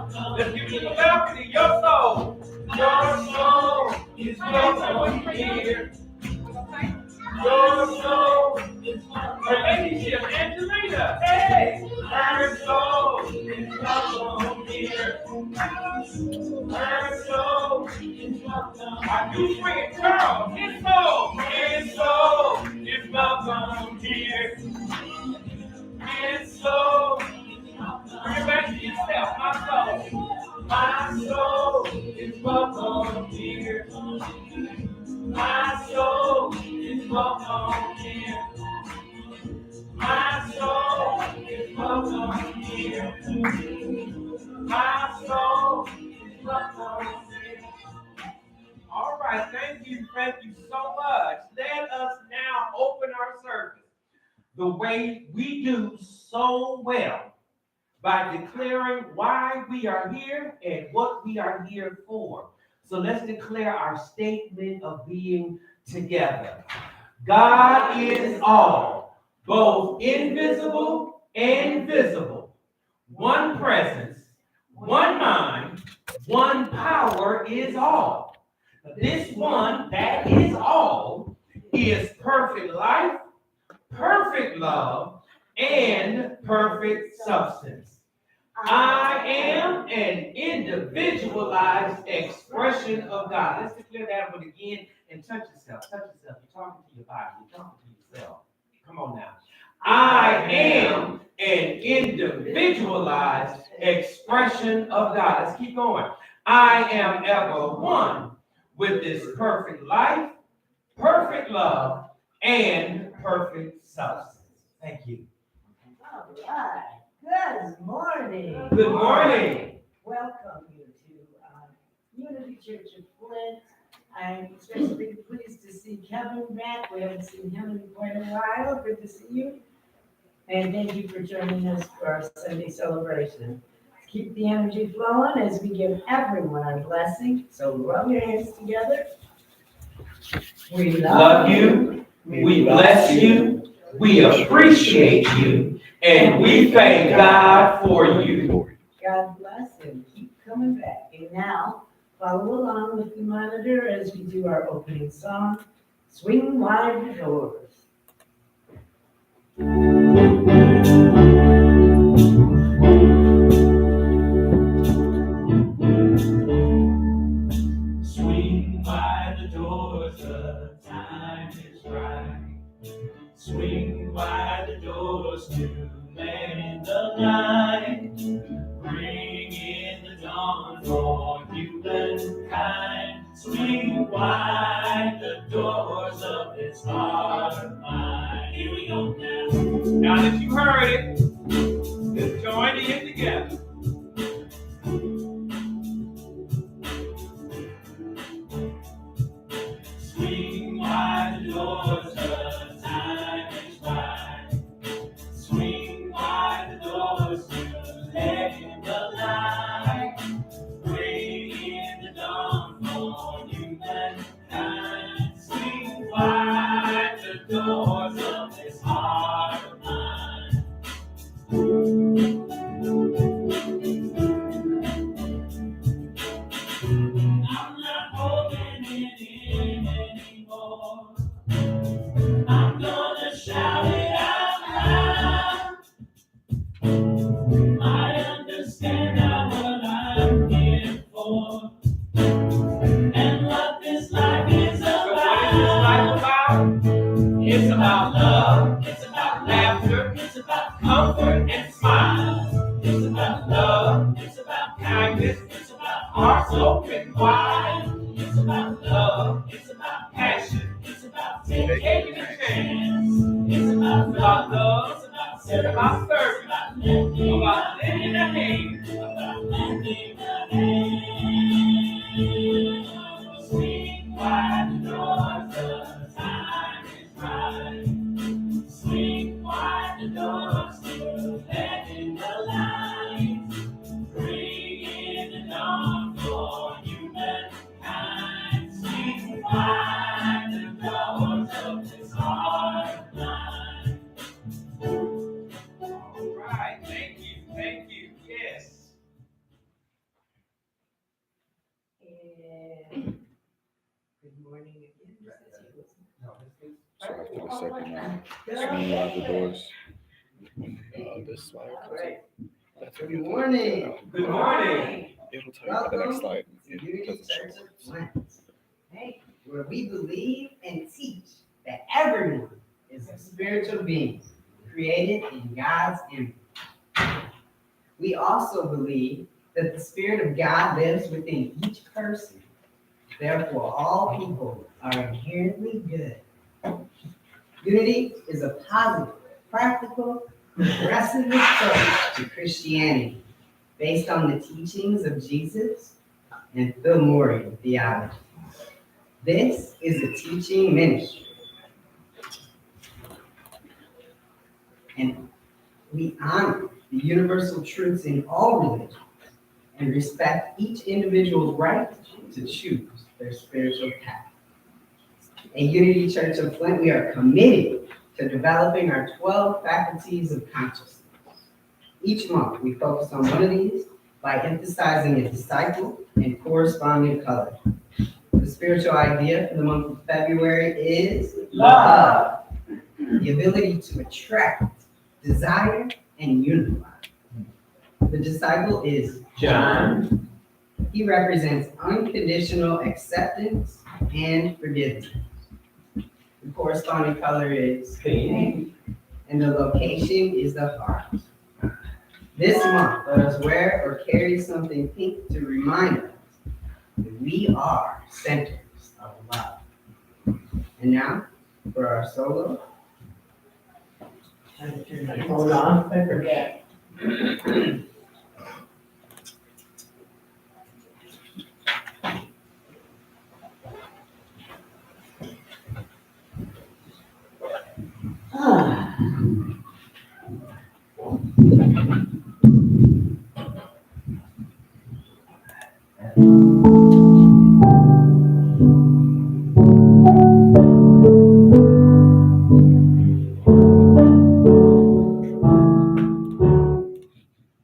Let's give it to the balcony. Your soul is welcome here. Your soul is welcome. Her ladyship, Angelina. Hey, her soul is welcome here. Her soul is welcome. I do bring it, Charles. His soul is welcome here. His soul. Bring it back to yourself, my soul. My soul is welcome here. My soul is welcome here. My soul is welcome here. My soul is welcome here. All right, thank you so much. Let us now open our service the way we do so well by declaring why we are here and what we are here for. So let's declare our statement of being together. God is all, both invisible and visible. One presence, one mind, one power is all. This one that is all is perfect life, perfect love, and perfect substance. I am an individualized expression of God. Let's declare that one again and touch yourself. Touch yourself. You're talking to your body. You're talking to yourself. Come on now. I am an individualized expression of God. Let's keep going. I am ever one with this perfect life, perfect love, and perfect substance. Thank you. All right. Good morning. Good morning. Welcome you to Unity Church of Flint. I'm especially pleased to see Kevin back. We haven't seen him in quite a while. Good to see you. And thank you for joining us for our Sunday celebration. Keep the energy flowing as we give everyone our blessing. So rub your hands together. We love you. We bless you. We appreciate you. And we thank God for you. God bless and keep coming back. And now, follow along with the monitor as we do our opening song, Swing Wide the Doors. Swing wide the doors, the time is right. Swing wide the doors to let in the light. Bring in the dawn for humankind. Swing wide the doors of this heart of mine. Here we go now. Now that you heard it, let's join in together. Swing wide the doors, the time is right. Swing wide the doors to let in the light. Bring in the dawn for humankind. Swing wide the doors of this heart of mine. I'm not holding it in anymore. I'm gonna shout it out loud. I understand now what I'm here for, and what this life is about. So what is this life about? It's about love, it's about laughter, it's about comfort and smiles. It's about love, it's about kindness, it's about hearts open wide. It's about love, it's about passion, it's about taking a chance. It's about love, it's about service, about lending a hand, about lending a hand. Swing wide the doors, the time is right. Swing wide the doors to let in the light. Bring in the dawn for humankind. Swing wide the doors of this heart of mine. All right, thank you, yes. So after the second swing out the doors, this slide comes Alright. up. That's when Good you morning. Good morning. It'll tell you about the next Welcome slide. to It Unity doesn't show Church of up. Flint, where we believe and teach that everyone is a spiritual being created in God's image. We also believe that the Spirit of God lives within each person. Therefore, all people are inherently good. Unity is a positive, practical, progressive approach to Christianity based on the teachings of Jesus and Fillmorian theology. This is a teaching ministry, and we honor the universal truths in all religions and respect each individual's right to choose their spiritual path. At Unity Church of Flint, we are committed to developing our 12 faculties of consciousness. Each month, we focus on one of these by emphasizing a disciple and corresponding color. The spiritual idea for the month of February is love, the ability to attract, desire, and unify. The disciple is John. He represents unconditional acceptance and forgiveness. The corresponding color is Pink. and the location is the heart. This month, let us wear or carry something pink to remind us that we are centers of love. And now, for our solo. Hold on, I forget.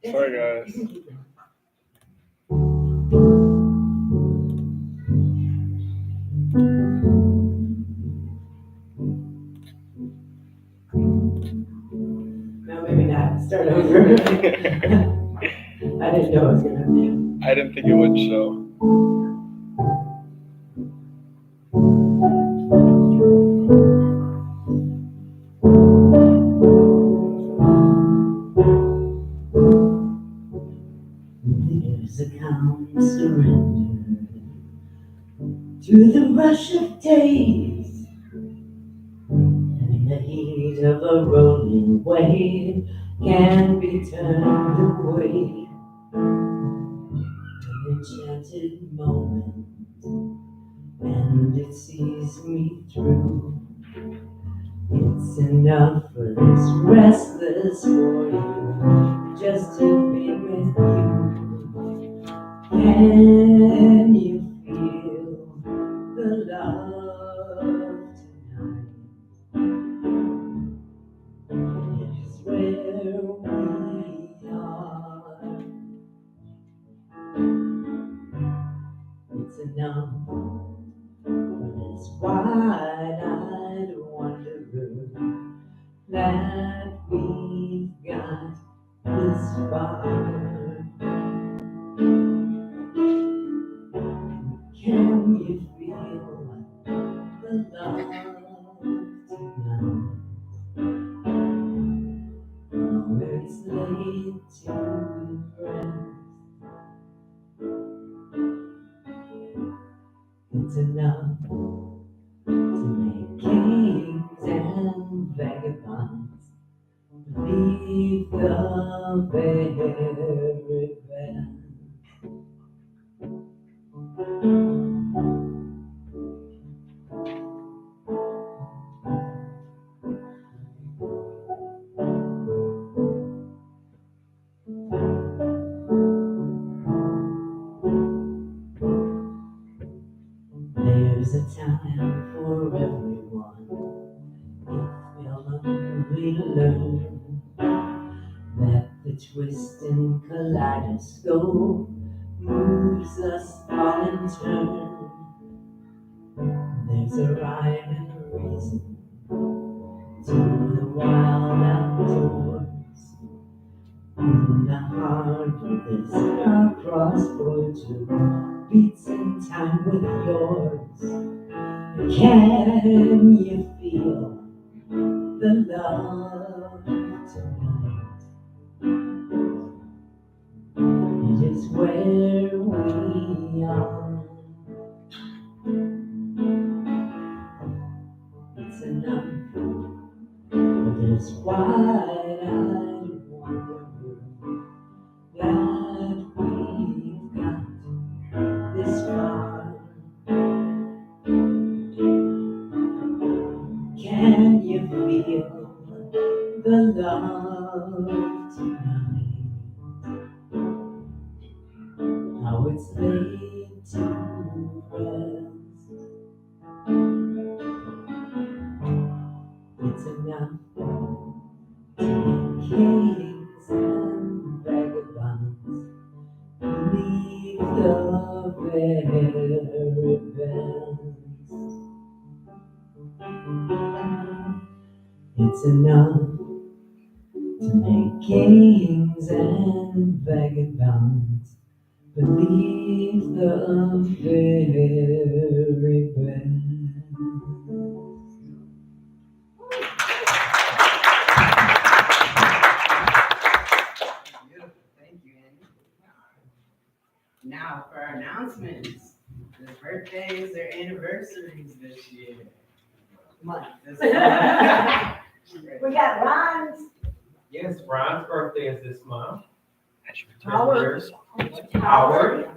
Sorry, guys. No, maybe not, start over. I didn't know it was gonna be. I didn't think it would show. There's a calm surrender to the rush of days, and in the heat of a rolling wave can be turned away. An enchanted moment, and it sees me through. It's enough for this restless warrior just to be with you. Can you feel the love tonight? It's where we are. It's enough for this wide-eyed wanderer that we've got this far. Can you feel the love tonight? Oh, it's laid to rest. It's enough to make kings and vagabonds leave the very best. There's a time for everyone if we'll only learn that the twisting kaleidoscope moves us all in turn. There's a rhyme and a reason It's a crossroads to beats in time with yours. Can you feel the love tonight? It is where we are. It's enough, but it's wide-eyed wonder that we've got this far. Can you feel the love tonight? How it's laid to rest. It's enough to make kings and vagabonds leave the very best. It's enough to make kings and vagabonds believe the very best. Beautiful, thank you, Andy. Now for our announcements. Their birthdays, their anniversaries this year. Month. This month. We got Ron's. Yes, Ron's birthday is this month. Howard. Howard.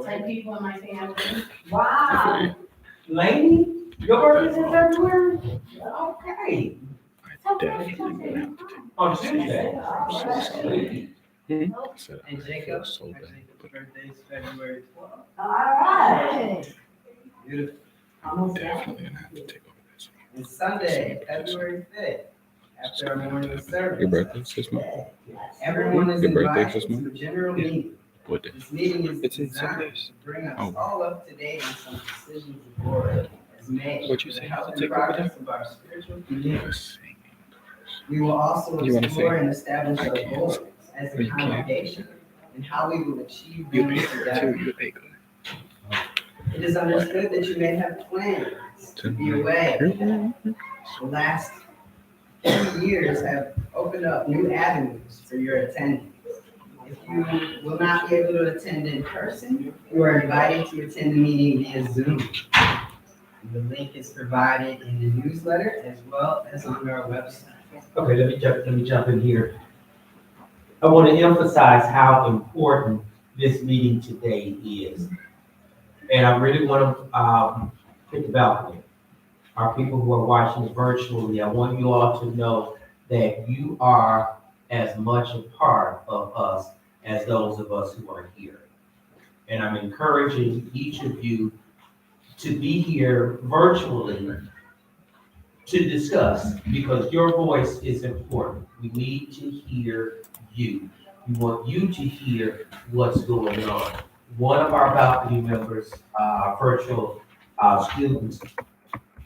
10 people in my family. Wow. Laney, your birthday's in February? Okay. Definitely gonna have to take On Tuesday. so And I Jacob. feel so bad. Jacob's birthday is February 12th. All right. Beautiful. Almost there. Definitely gonna have to take over this one. And Sunday, February 5th, after our morning service. Your birthday's this month? Everyone is Your birthday's invited this to month? a general Yeah. meeting. What day? This meeting is It's in 7 designed days. to bring us Oh. all up to date on some decisions the board has made. What'd you for the say? health To and take over progress of our spiritual community. Yes. We will also You wanna explore say? and establish I our can't. goals as Or a you can't. congregation and how we will achieve You them pay her together. too. You pay good. It is understood that you may have plans to be away. The last few years have opened up new avenues for your attendance. If you will not be able to attend in person, you are invited to attend the meeting via Zoom. The link is provided in the newsletter as well as on our website. Okay, let me jump in here. I want to emphasize how important this meeting today is. And I really want to think about it. Our people who are watching virtually, I want you all to know that you are as much a part of us as those of us who are here. And I'm encouraging each of you to be here virtually to discuss, because your voice is important. We need to hear you. We want you to hear what's going on. One of our balcony members, virtual students,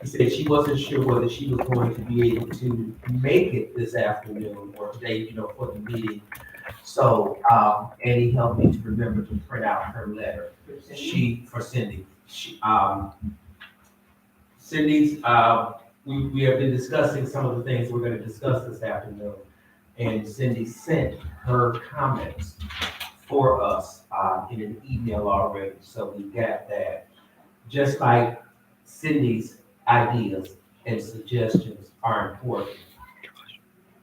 said she wasn't sure whether she was going to be able to make it this afternoon or today, for the meeting. So, Annie helped me to remember to print out her letter. For Cindy. Cindy's, we have been discussing some of the things we're gonna discuss this afternoon. And Cindy sent her comments for us, in an email already, so we got that. Just like Cindy's ideas and suggestions are important,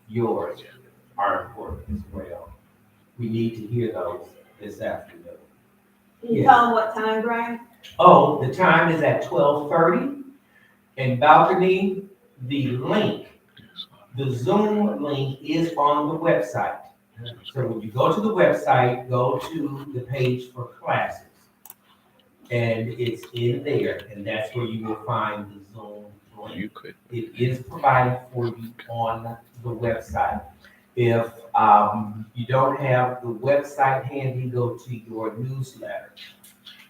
yours are important as well. We need to hear those this afternoon. Can you tell them what time, Brian? Oh, the time is at 12:30. And balcony, the link, the Zoom link is on the website. So when you go to the website, go to the page for classes. And it's in there, and that's where you will find the Zoom link. You could. It is provided for you on the website. If you don't have the website handy, go to your newsletter.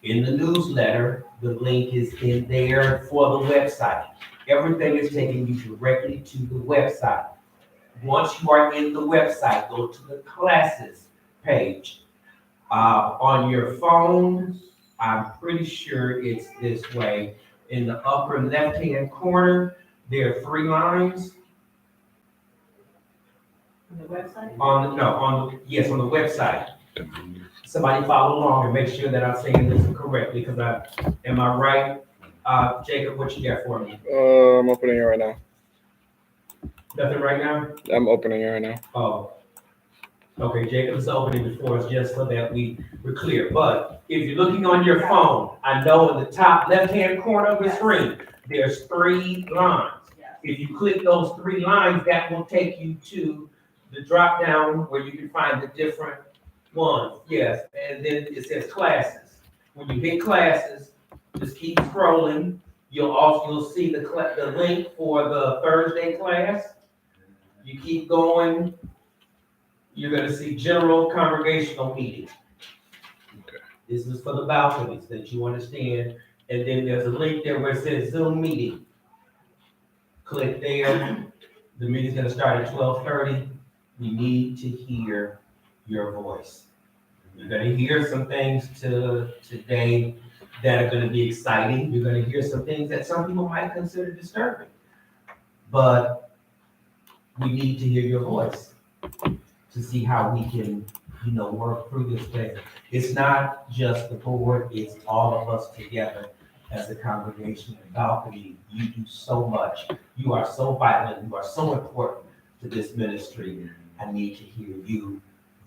In the newsletter, the link is in there for the website. Everything is taking you directly to the website. Once you are in the website, go to the classes page. On your phone, I'm pretty sure it's this way. In the upper left-hand corner, there are 3 lines. On the website? Yes, on the website. Somebody follow along and make sure that I'm saying this correctly, because am I right? Jacob, what you got for me? I'm opening it right now. Nothing right now? I'm opening it right now. Oh. Okay, Jacob's opening it for us just so that we're clear. But if you're looking on your phone, I know in the top left-hand corner of the screen, there's 3 lines. If you click those 3 lines, that will take you to the drop down where you can find the different ones. Yes, and then it says classes. When you hit classes, just keep scrolling. You'll see the link for the Thursday class. You keep going. You're gonna see general congregational meeting. Okay. This is for the balconies that you understand. And then there's a link there where it says Zoom meeting. Click there. The meeting's gonna start at 12:30. We need to hear your voice. You're gonna hear some things today that are gonna be exciting. You're gonna hear some things that some people might consider disturbing. But we need to hear your voice to see how we can, work through this thing. It's not just the board, it's all of us together as a congregation. And balcony, you do so much. You are so vital, you are so important to this ministry. I need to hear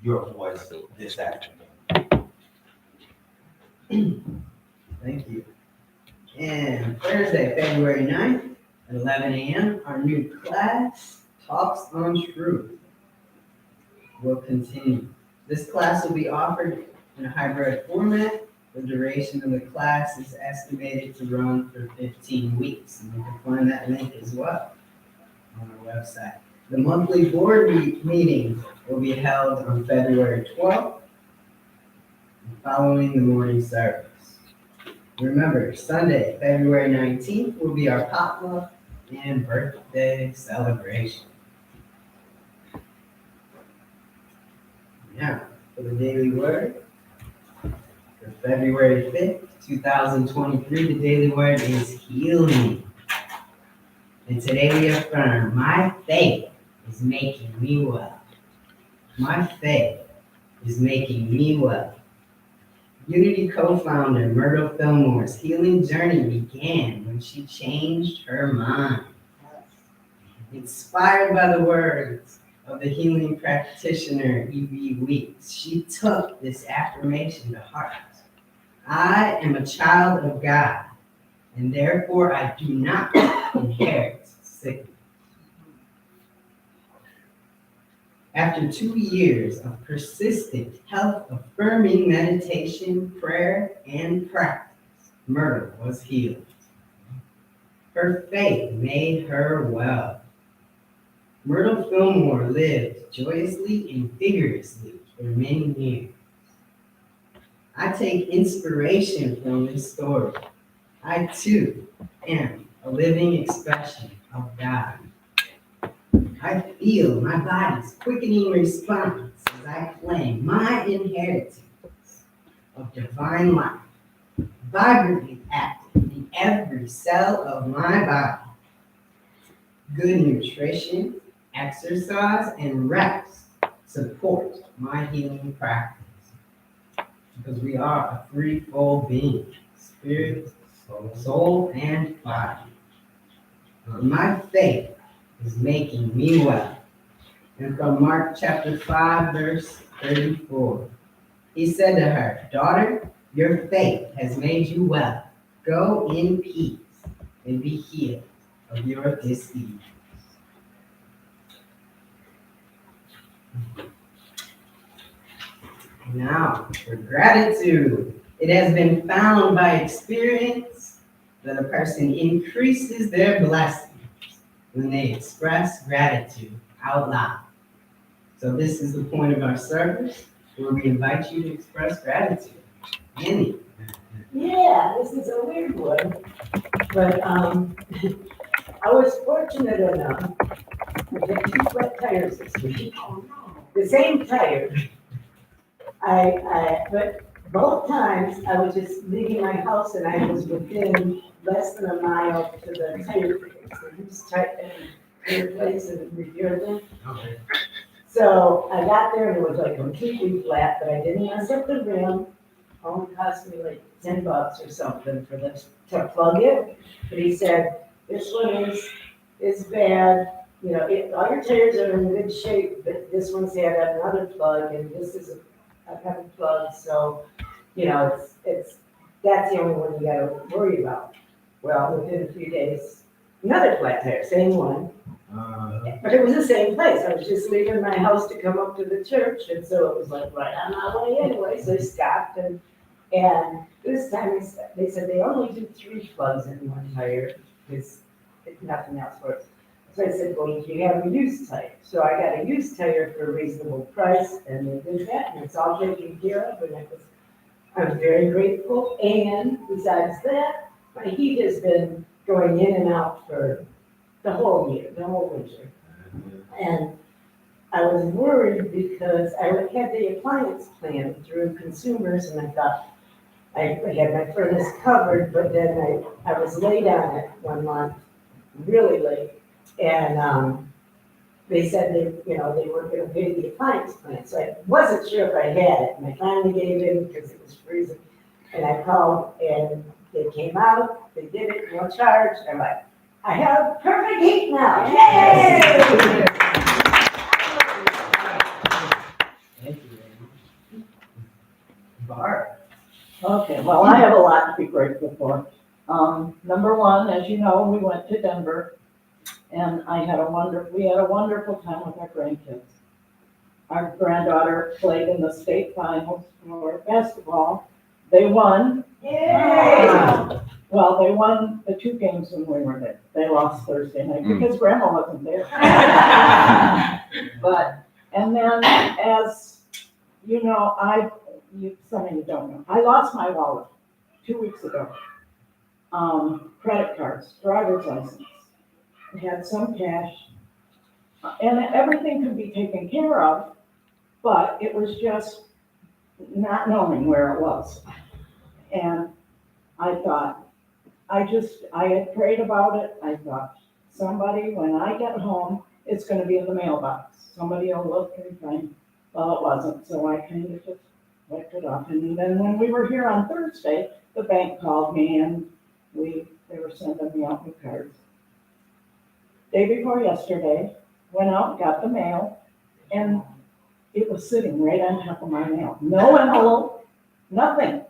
your voice this afternoon. Thank you. And Thursday, February 9th at 11 a.m., our new class, Talks on Truth, will continue. This class will be offered in a hybrid format. The duration of the class is estimated to run for 15 weeks. And you can find that link as well on our website. The monthly board meeting will be held on February 12th, following the morning service. Remember, Sunday, February 19th will be our potluck and birthday celebration. Now, for the daily word, for February 5th, 2023, the daily word is healing. And today we affirm, my faith is making me well. My faith is making me well. Unity co-founder Myrtle Fillmore's healing journey began when she changed her mind. Inspired by the words of the healing practitioner E.B. Weeks, she took this affirmation to heart. I am a child of God, and therefore I do not inherit sickness. After 2 years of persistent health-affirming meditation, prayer, and practice, Myrtle was healed. Her faith made her well. Myrtle Fillmore lived joyously and vigorously for many years. I take inspiration from this story. I too am a living expression of God. I feel my body's quickening response as I claim my inheritance of divine life, vibrantly active in every cell of my body. Good nutrition, exercise, and rest support my healing practice, because we are a threefold being: spirit, soul, and body. My faith is making me well. And from Mark chapter 5, verse 34, he said to her, daughter, your faith has made you well. Go in peace and be healed of your disease. Now, for gratitude. It has been found by experience that a person increases their blessings when they express gratitude out loud. So this is the point of our service where we invite you to express gratitude. Annie. Yeah, this is a weird one, but I was fortunate enough to get 2 flat tires this week. The same tire But both times I was just leaving my house and I was within less than a mile to the tire place. So you just type in tire place and review them. Okay. So I got there and it was like completely flat, but I didn't mess up the rim. Only cost me like $10 or something for this to plug it. But he said, this one is bad. You know, all your tires are in good shape, but this one's had another plug and this is a kind of plug. So, you know, that's the only one you gotta worry about. Well, within a few days, another flat tire, same one. But it was the same place. I was just leaving my house to come up to the church, and so it was like right on my way anyway. So I stopped, and this time they said they only do 3 plugs in one tire because nothing else works. So I said, well, you have a used tire. So I got a used tire for a reasonable price, and they did that, and it's all taken care of, and I'm very grateful. And besides that, my heat has been going in and out for the whole year, the whole winter. And I was worried because I had the appliance plan through consumers and I thought I had my furnace covered, but then I was late on it 1 month, really late. And they said they weren't gonna pay the appliance plan. So I wasn't sure if I had it. And I finally gave in because it was freezing. And I called and they came out, they did it, no charge. I'm like, I have perfect heat now. Yay! Thank you. Barb. Okay, well, I have a lot to be grateful for. Number one, as you know, we went to Denver and we had a wonderful time with our grandkids. Our granddaughter played in the state finals for basketball. They won. Yay! Well, they won the 2 games when we were there. They lost Thursday night because grandma wasn't there. And then as you know, some of you don't know, I lost my wallet 2 weeks ago. Credit cards, driver's license, I had some cash, and everything could be taken care of, but it was just not knowing where it was. And I thought, I had prayed about it. I thought, somebody, when I get home, it's gonna be in the mailbox. Somebody will look and find, well, it wasn't, so I kind of just wiped it off. And then when we were here on Thursday, the bank called me and they were sending me out new cards. Day before yesterday, went out, got the mail, and it was sitting right on top of my mail. No envelope, nothing.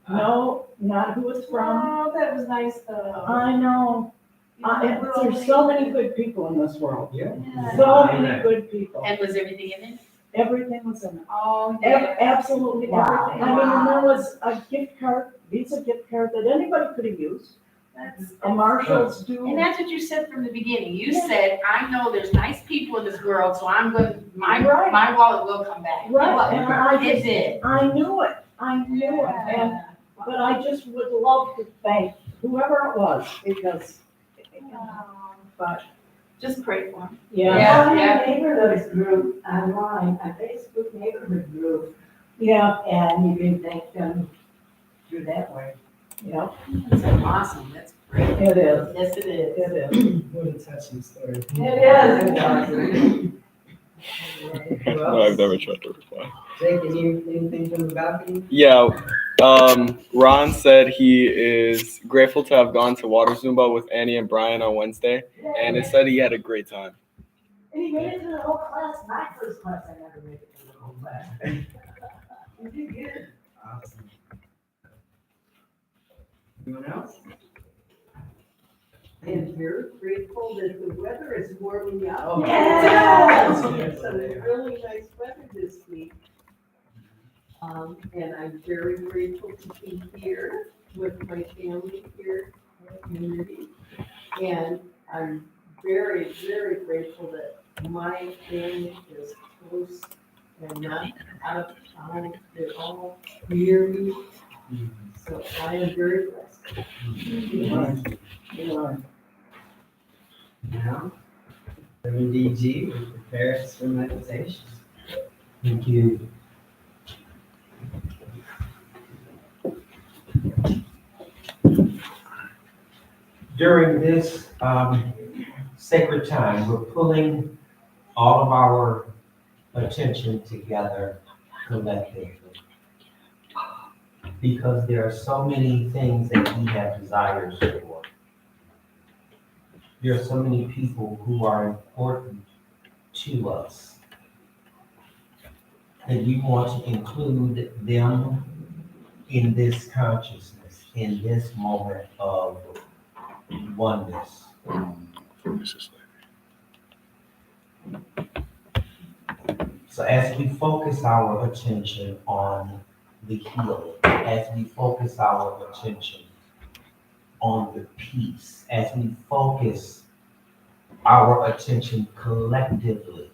No, not who it's from. Oh, that was nice though. I know. There's so many good people in this world. Yeah. So many good people. And was everything in it? Everything was in it. Oh, Absolutely Wow. everything. I mean, and there was a gift card, Visa gift card that anybody could have used. A Marshall's And do. that's what you said from the beginning. You said, I know there's nice people in this world, so I'm going, my Right. wallet will come back. Right, and It did. I knew it. And, but I just would love to thank whoever it was because, but, Just pray for him. yeah, On Yeah. a neighborhood group online, a Facebook neighborhood group, yeah, and you can thank them through that way. yeah, That's awesome. That's great. it is, Yes, it is. it is. What a touching story. It No, I've never tried to reply. Jake, anything from the balcony? Yeah, Ron said he is grateful to have gone to Water Zumba with Annie and Brian on Wednesday, and it said he had a great time. And he made it to the whole class, my first class, I never made it to the whole class. You did good. Awesome. Anyone else? I am very grateful that the weather is warming up. Oh, Yes. Some really nice weather this week. And I'm very grateful to be here with my family here in the community. And I'm very, very grateful that my family is close and not out of town. They're all near me. So I am very blessed. You are. Now, WDG will prepare us for meditation. Thank you. During this sacred time, we're pulling all of our attention together collectively. Because there are so many things that we have desires for. There are so many people who are important to us. And we want to include them in this consciousness, in this moment of oneness. So as we focus our attention on the healing, as we focus our attention on the peace, as we focus our attention collectively,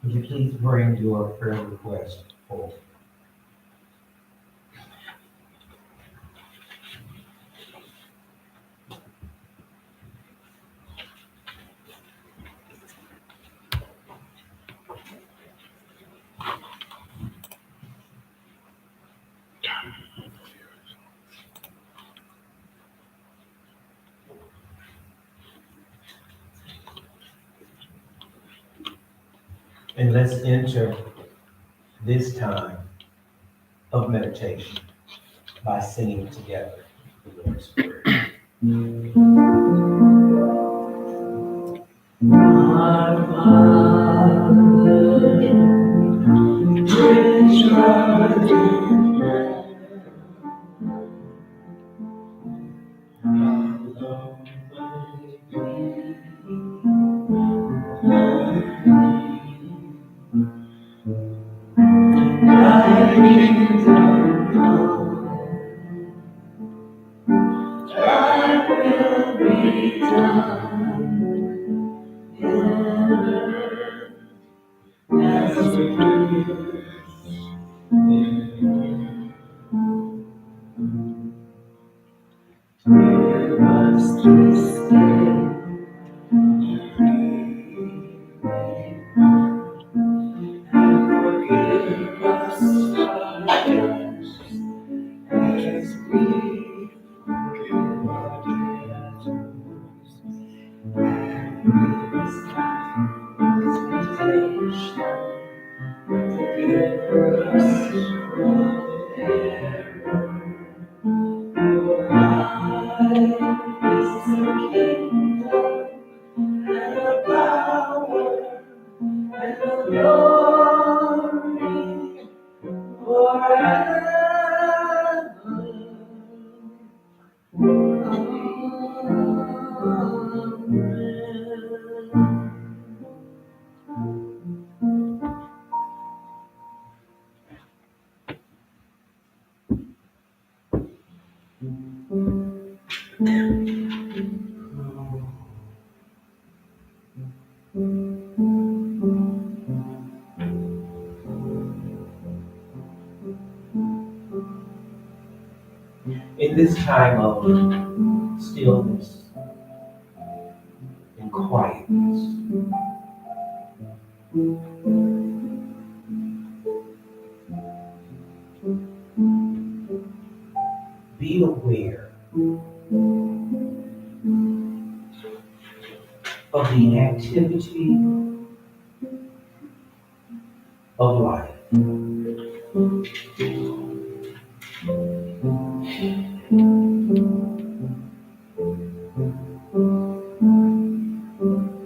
would you please bring your prayer request forward? And let's enter this time of meditation by singing together the Lord's Prayer. Our Father, which art in heaven, hallowed be thy kingdom come, thy will be done in earth as it is in heaven. Give us this day and forgive us our debts as we forgive our debtors. And lead us not into temptation, but deliver us from error. For thine is the kingdom and the power and the glory forever. In this time of stillness and quietness, be aware of the activity of life.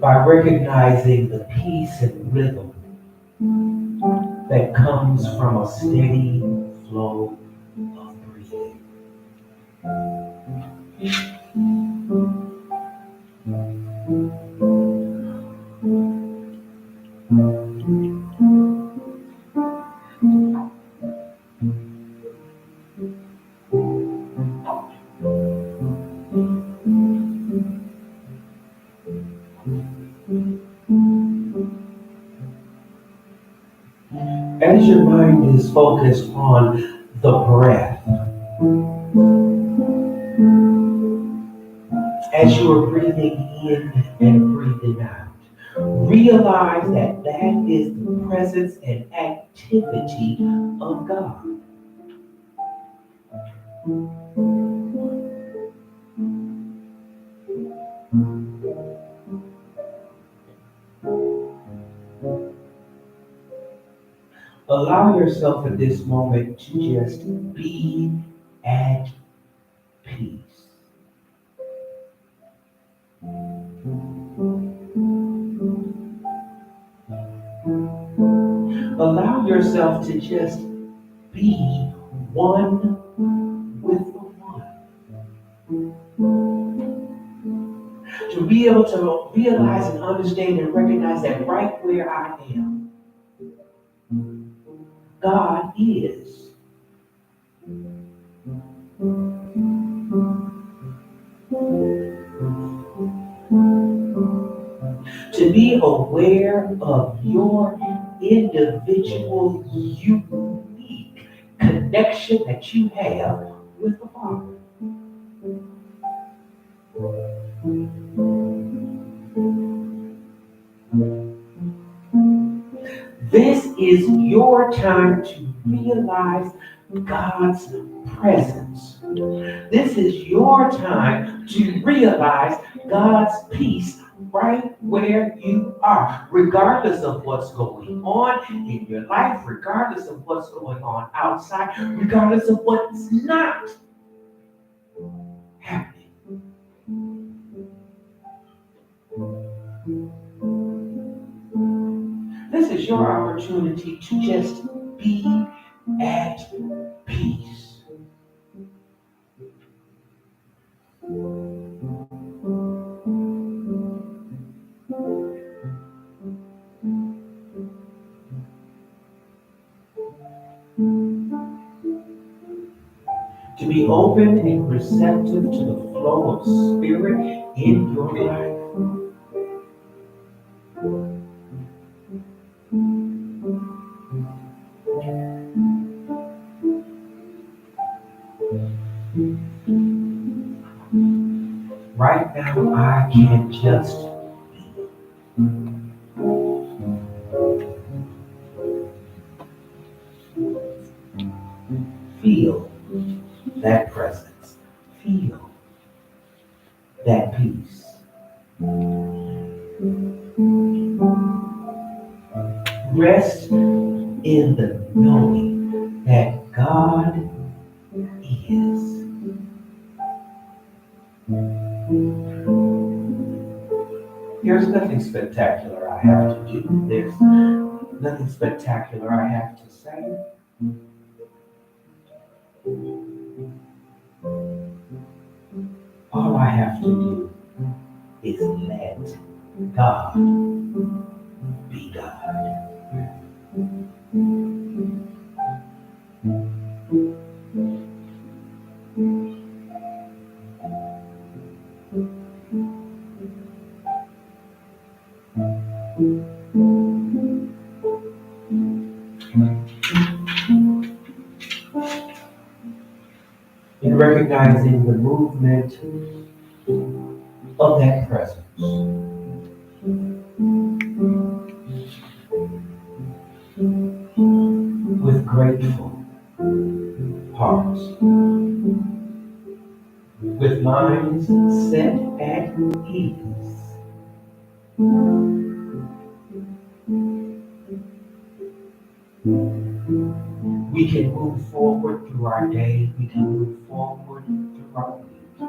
By recognizing the peace and rhythm that comes from a steady flow of breathing. As your mind is focused on the breath, as you are breathing in and breathing out, realize that that is the presence and activity of God. Allow yourself at this moment to just be at peace. Allow yourself to just be one with the one. To be able to realize and understand and recognize that right where I am, God is. To be aware of your individual, unique connection that you have with the Father. This is your time to realize God's presence. This is your time to realize God's peace right where you are, regardless of what's going on in your life, regardless of what's going on outside, regardless of what's not happening. This is your opportunity to just be at peace. To be open and receptive to the flow of spirit in your life. Right now, I can just feel that presence, feel that peace. Rest in the knowing that God is. There's nothing spectacular I have to do. There's nothing spectacular I have to say. All I have to do is let God be God. In recognizing the movement of that presence. With grateful hearts. With minds set at ease. We can move forward through our day. We can move forward through our week.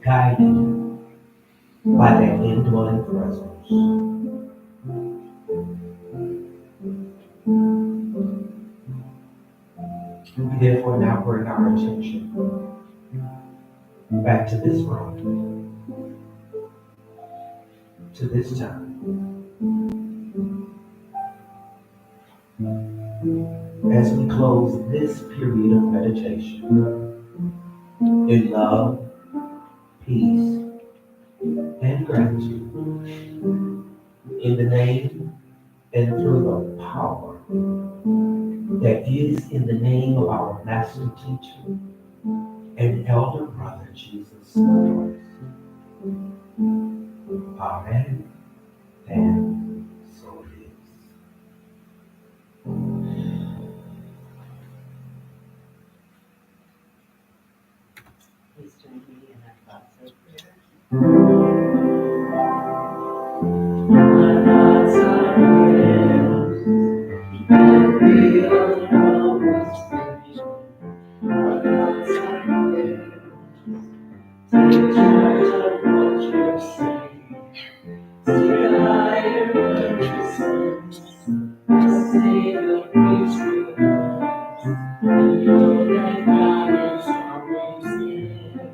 Guided by that indwelling presence. We therefore now bring our attention back to this room, to this time. As we close this period of meditation in love, peace, and gratitude, in the name and through the power that is in the name of our Master Teacher and Elder Brother Jesus Christ. Amen. And so it is. Please join me in our thoughts of prayer. Our thoughts will preach good news. We know that God is always there.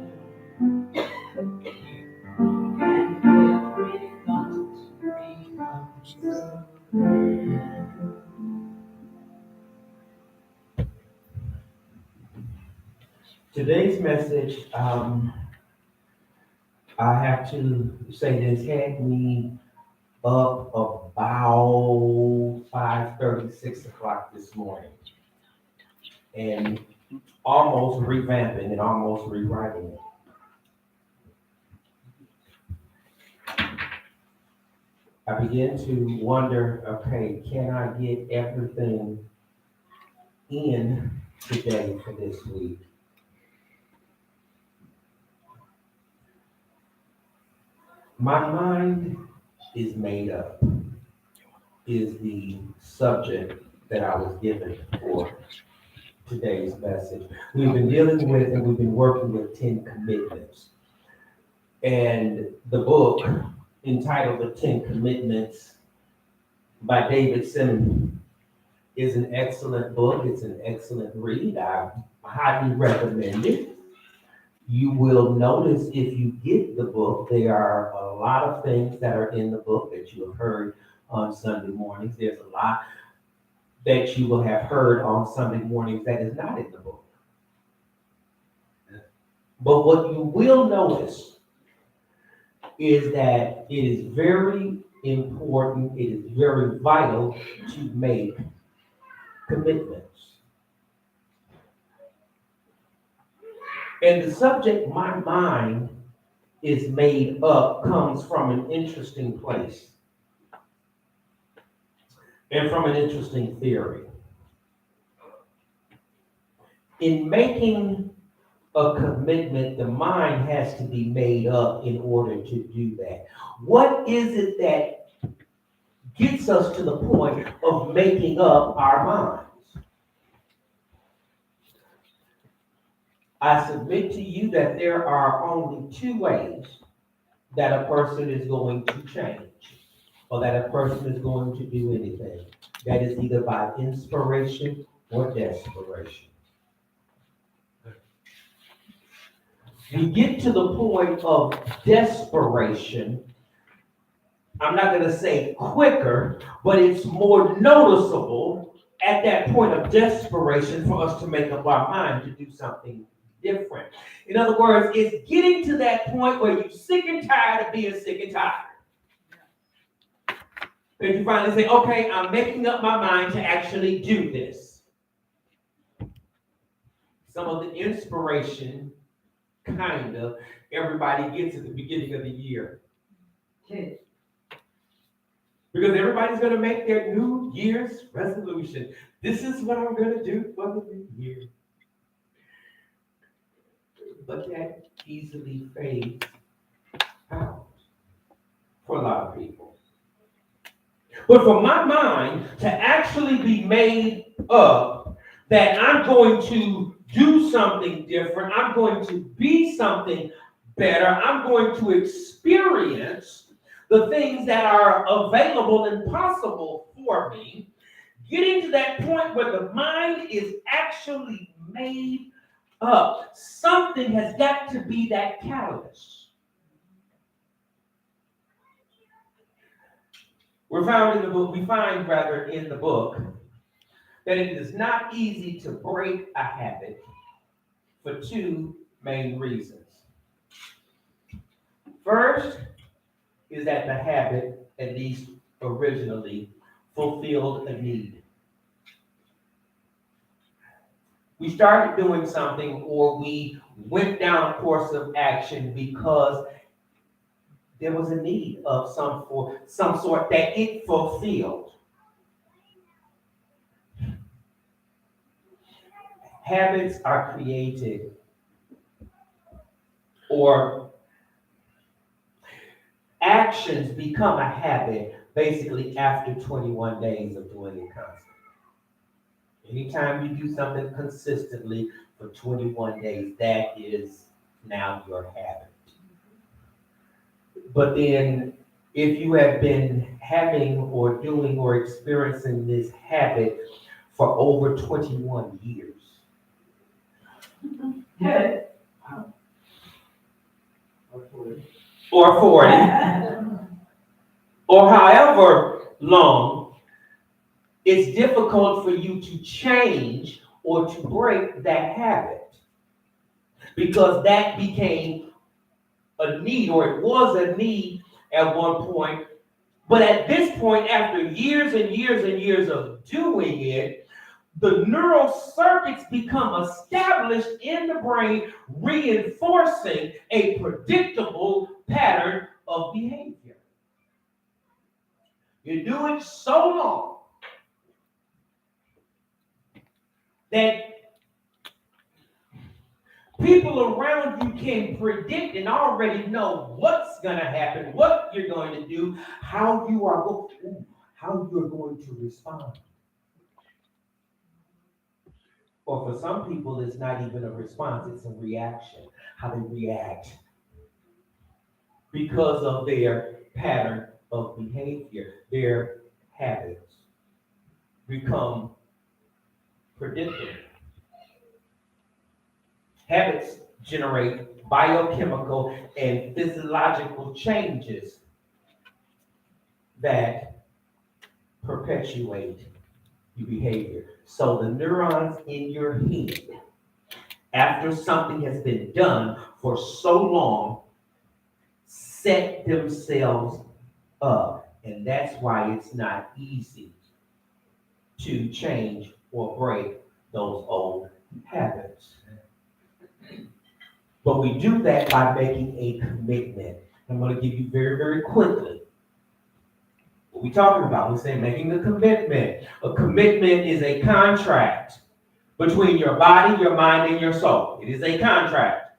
And every thought becomes good. Today's message, I have to say this, had me up about 5:30, 6 o'clock this morning. And almost revamping and almost rewriting it. I began to wonder, okay, can I get everything in today for this week? My mind is made up, is the subject that I was given for today's message. We've been dealing with and we've been working with 10 commitments. And the book entitled The 10 Commitments by David Simmons is an excellent book. It's an excellent read. I highly recommend it. You will notice if you get the book, there are a lot of things that are in the book that you have heard on Sunday mornings. There's a lot that you will have heard on Sunday mornings that is not in the book. But what you will notice is that it is very important, it is very vital to make commitments. And the subject, my mind is made up, comes from an interesting place and from an interesting theory. In making a commitment, the mind has to be made up in order to do that. What is it that gets us to the point of making up our minds? I submit to you that there are only two ways that a person is going to change or that a person is going to do anything. That is either by inspiration or desperation. We get to the point of desperation, I'm not going to say quicker, but it's more noticeable at that point of desperation for us to make up our mind to do something different. In other words, it's getting to that point where you're sick and tired of being sick and tired. And you finally say, okay, I'm making up my mind to actually do this. Some of the inspiration, kind of, everybody gets at the beginning of the year. Okay. Because everybody's going to make their New Year's resolution. This is what I'm going to do for the new year. But that easily fades out for a lot of people. But for my mind to actually be made up that I'm going to do something different, I'm going to be something better, I'm going to experience the things that are available and possible for me, getting to that point where the mind is actually made up. Something has got to be that catalyst. We find in the book that it is not easy to break a habit for two main reasons. First is that the habit, at least originally, fulfilled a need. We started doing something or we went down a course of action because there was a need of some sort that it fulfilled. Habits are created or actions become a habit basically after 21 days of doing it constantly. Anytime you do something consistently for 21 days, that is now your habit. But then if you have been having or doing or experiencing this habit for over 21 years. Good. Or 40, or however long, it's difficult for you to change or to break that habit because that became a need, or it was a need at one point. But at this point, after years and years and years of doing it, the neural circuits become established in the brain, reinforcing a predictable pattern of behavior. You do it so long that people around you can predict and already know what's going to happen, what you're going to do, how you're going to respond. Or for some people, it's not even a response, it's a reaction, how they react because of their pattern of behavior. Their habits become predictable. Habits generate biochemical and physiological changes that perpetuate your behavior. So the neurons in your head, after something has been done for so long, set themselves up. And that's why it's not easy to change or break those old habits. But we do that by making a commitment. I'm going to give you very, very quickly what we're talking about. We're saying making a commitment. A commitment is a contract between your body, your mind, and your soul. It is a contract.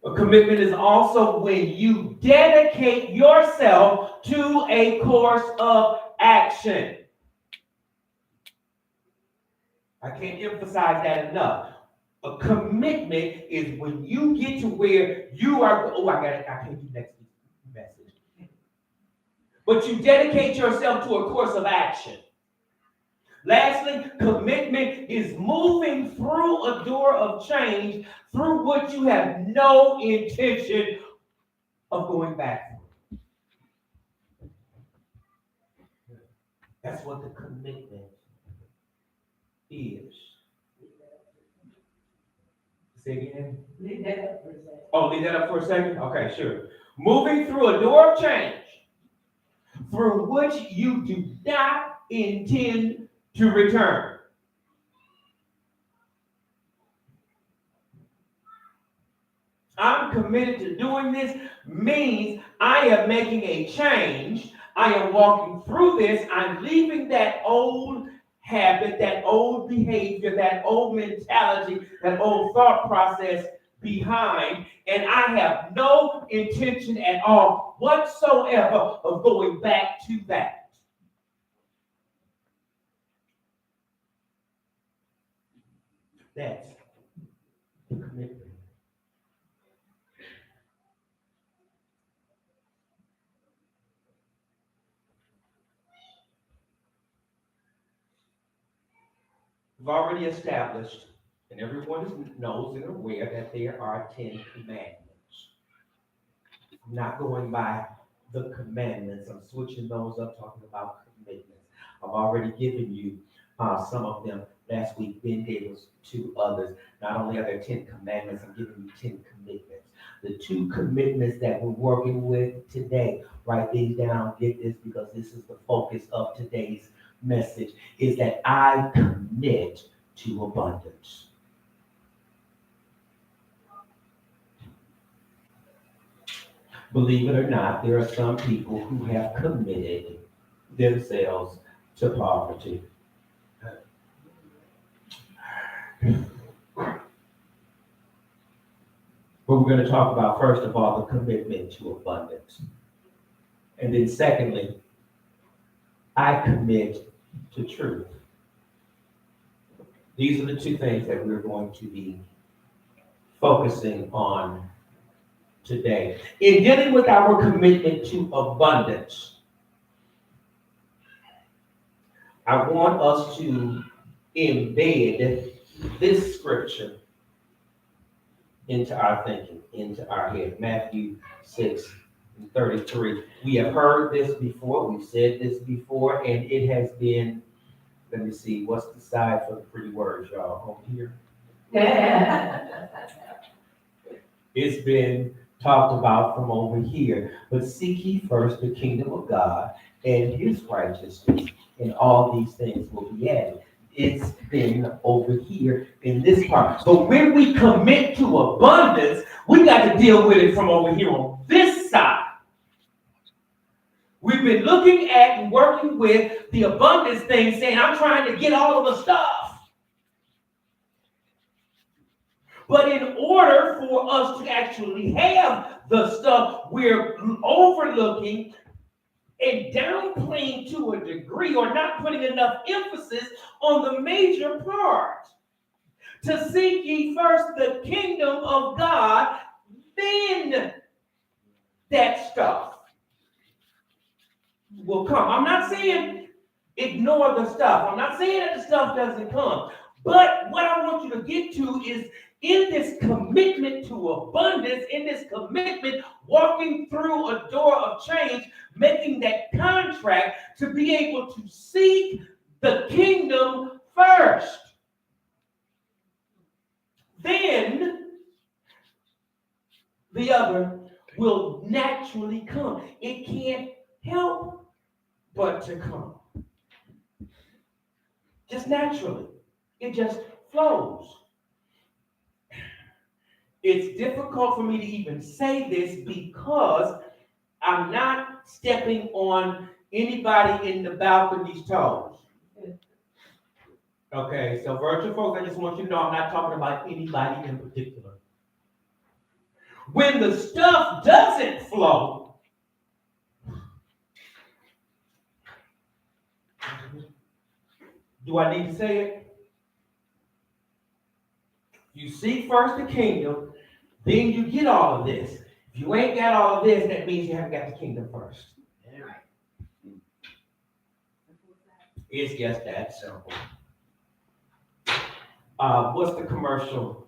A commitment is also when you dedicate yourself to a course of action. I can't emphasize that enough. A commitment is when you get to where you are. Oh, I can't do next message. But you dedicate yourself to a course of action. Lastly, commitment is moving through a door of change through which you have no intention of going back through. That's what the commitment is. Say again? Leave that up for a second. Oh, leave that up for a second? Okay, sure. Moving through a door of change through which you do not intend to return. I'm committed to doing this means I am making a change. I am walking through this. I'm leaving that old habit, that old behavior, that old mentality, that old thought process behind, and I have no intention at all whatsoever of going back to that. That's the commitment. We've already established, and everyone knows and aware that there are 10 commandments. I'm not going by the commandments. I'm switching those up, talking about commitments. I've already given you some of them last week. Ben gave us 2 others. Not only are there 10 commandments, I'm giving you 10 commitments. The 2 commitments that we're working with today, write these down, get this, because this is the focus of today's message, is that I commit to abundance. Believe it or not, there are some people who have committed themselves to poverty. But we're going to talk about, first of all, the commitment to abundance. And then secondly, I commit to truth. These are the 2 things that we're going to be focusing on today. In dealing with our commitment to abundance, I want us to embed this scripture into our thinking, into our head. Matthew 6:33. We have heard this before, we've said this before, and it has been, let me see, what's the side for the pretty words, y'all, over here? It's been talked about from over here. But seek ye first the kingdom of God and his righteousness, and all these things will be added. It's been over here in this part. So when we commit to abundance, we got to deal with it from over here on this side. We've been looking at and working with the abundance thing, saying, I'm trying to get all of the stuff. But in order for us to actually have the stuff, we're overlooking and downplaying to a degree, or not putting enough emphasis on the major part. To seek ye first the kingdom of God, then that stuff will come. I'm not saying ignore the stuff. I'm not saying that the stuff doesn't come. But what I want you to get to is, in this commitment to abundance, in this commitment, walking through a door of change, making that contract to be able to seek the kingdom first. Then the other will naturally come. It can't help but to come. Just naturally. It just flows. It's difficult for me to even say this because I'm not stepping on anybody in the balcony's toes. Okay, so virtual folks, I just want you to know I'm not talking about anybody in particular. When the stuff doesn't flow, do I need to say it? You seek first the kingdom, then you get all of this. If you ain't got all of this, that means you haven't got the kingdom first. It's just that simple. What's the commercial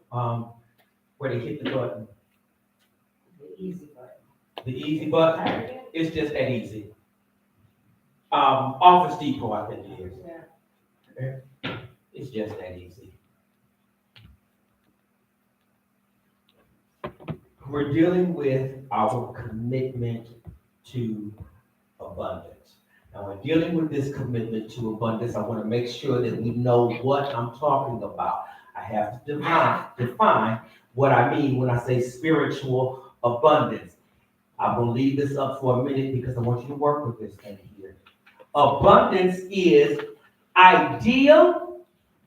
where they hit the button? The easy button. The easy button? It's just that easy. Office Depot, I think it is. Yeah. It's just that easy. We're dealing with our commitment to abundance. Now, in dealing with this commitment to abundance, I want to make sure that we know what I'm talking about. I have to define what I mean when I say spiritual abundance. I'm going to leave this up for a minute because I want you to work with this thing here. Abundance is idea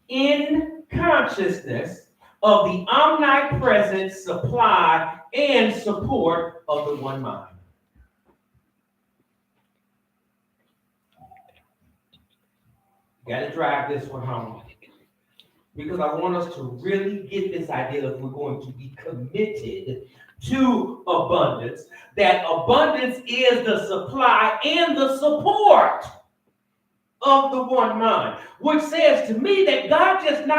in consciousness of the omnipresent supply and support of the one mind. Got to drive this one home, because I want us to really get this idea that we're going to be committed to abundance, that abundance is the supply and the support of the one mind, which says to me that God doesn't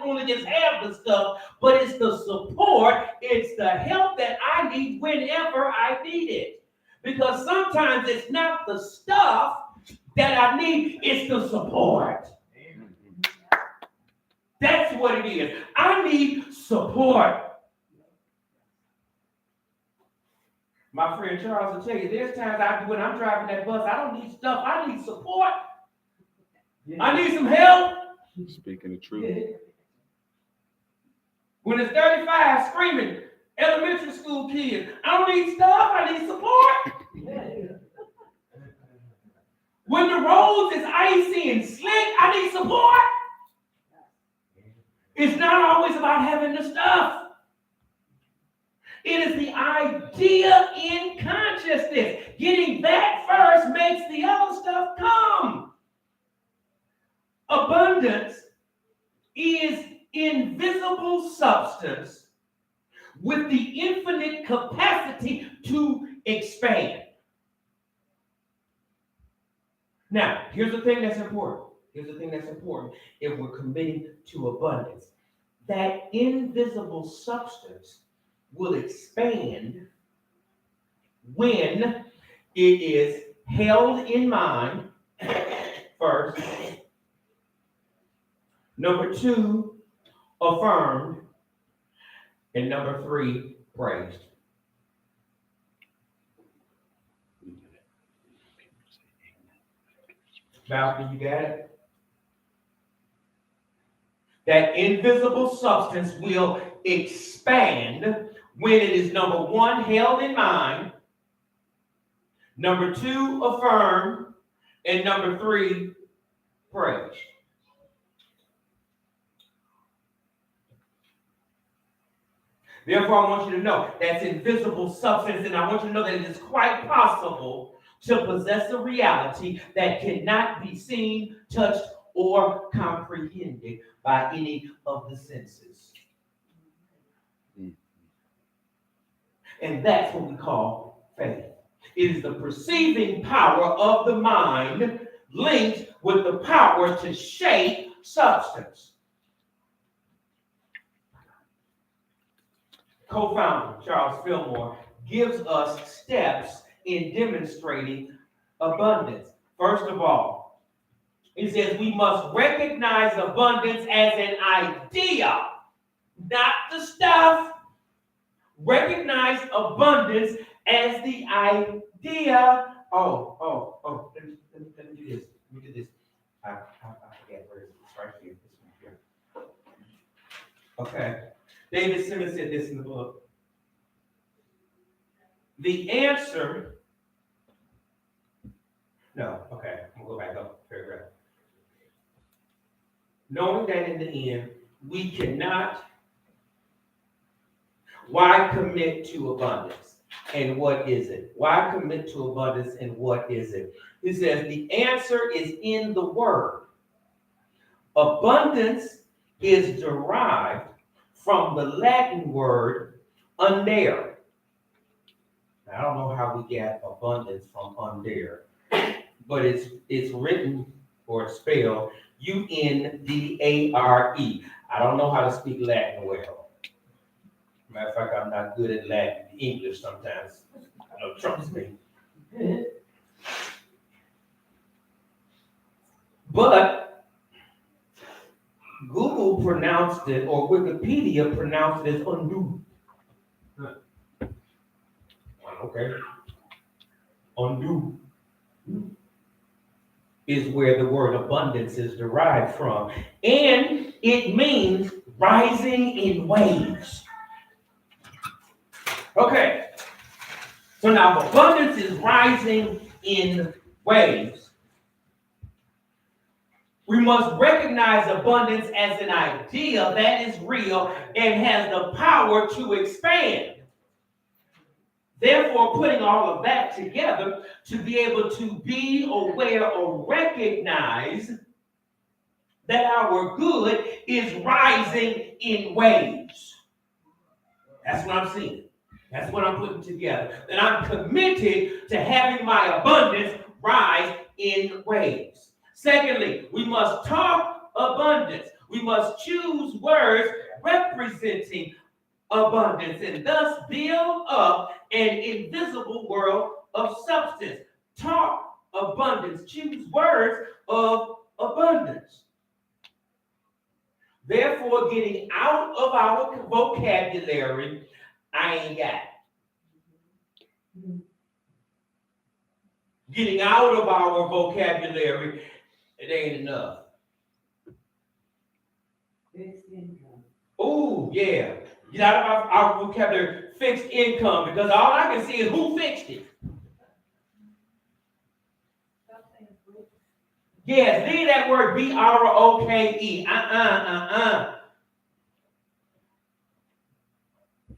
only just have the stuff, but it's the support, it's the help that I need whenever I need it. Because sometimes it's not the stuff that I need, it's the support. That's what it is. I need support. My friend Charles will tell you, there's times when I'm driving that bus, I don't need stuff, I need support. I need some help. Speaking the truth. When it's 35 screaming, elementary school kids, I don't need stuff, I need support. When the roads is icy and slick, I need support. It's not always about having the stuff. It is the idea in consciousness. Getting that first makes the other stuff come. Abundance is invisible substance with the infinite capacity to expand. Now, here's the thing that's important. If we're committing to abundance. That invisible substance will expand when it is held in mind, first. Number 2, affirmed. And number 3, praised. Malcolm, you got it? That invisible substance will expand when it is, number 1, held in mind, number 2, affirmed, and number 3, praised. Therefore, I want you to know that's invisible substance, and I want you to know that it is quite possible to possess a reality that cannot be seen, touched, or comprehended by any of the senses. And that's what we call faith. It is the perceiving power of the mind linked with the power to shape substance. Co-founder Charles Fillmore gives us steps in demonstrating abundance. First of all, he says we must recognize abundance as an idea, not the stuff. Recognize abundance as the idea. Oh, let me do this. I forget where it is. It's right here. It's right here. Okay. David Simmons said this in the book. The answer. No, okay. I'm going to go back up paragraph. Knowing that in the end, we cannot. Why commit to abundance? And what is it? Why commit to abundance and what is it? He says the answer is in the word. Abundance is derived from the Latin word undere. I don't know how we get abundance from undere, but it's written or spelled Undare. I don't know how to speak Latin well. Matter of fact, I'm not good at Latin, English sometimes. I know, trust me. But Google pronounced it, or Wikipedia pronounced it as undo. Okay. Undo is where the word abundance is derived from. And it means rising in waves. Okay. So now abundance is rising in waves. We must recognize abundance as an idea that is real and has the power to expand. Therefore, putting all of that together to be able to be aware or recognize that our good is rising in waves. That's what I'm seeing. That's what I'm putting together. And I'm committed to having my abundance rise in waves. Secondly, we must talk abundance. We must choose words representing abundance and thus build up an invisible world of substance. Talk abundance. Choose words of abundance. Therefore, getting out of our vocabulary, I ain't got it. Getting out of our vocabulary, it ain't enough. Fixed income. Oh, yeah. Get out of our vocabulary, fixed income, because all I can see is who fixed it. Yes, leave that word B-R-O-K-E.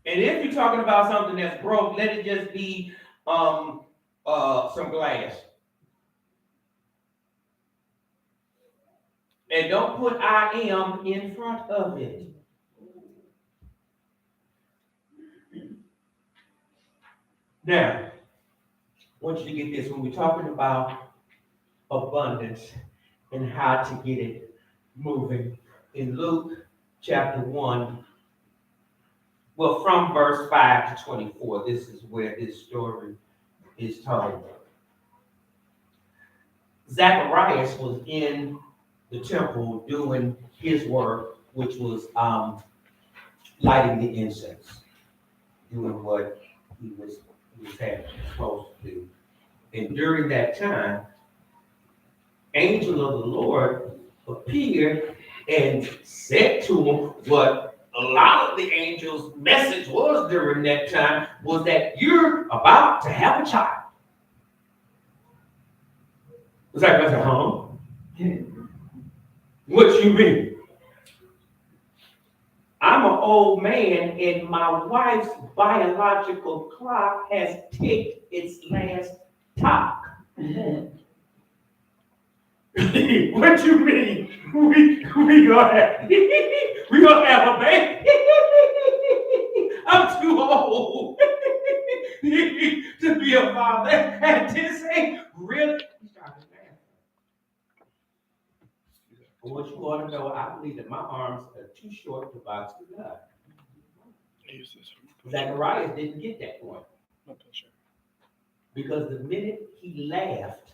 And if you're talking about something that's broke, let it just be some glass. And don't put I am in front of it. Now, I want you to get this. When we're talking about abundance and how to get it moving, in Luke chapter 1, well, from verse 5 to 24, this is where this story is told. Zacharias was in the temple doing his work, which was lighting the incense, doing what he was supposed to do. And during that time, angel of the Lord appeared and said to him what a lot of the angel's message was during that time was that you're about to have a child. Was that right? What you mean? I'm an old man and my wife's biological clock has ticked its last tock. What you mean? We gonna have a baby? I'm too old to be a father. And this ain't really. But what you want to know, I believe that my arms are too short to box with God. Zacharias didn't get that point. Because the minute he laughed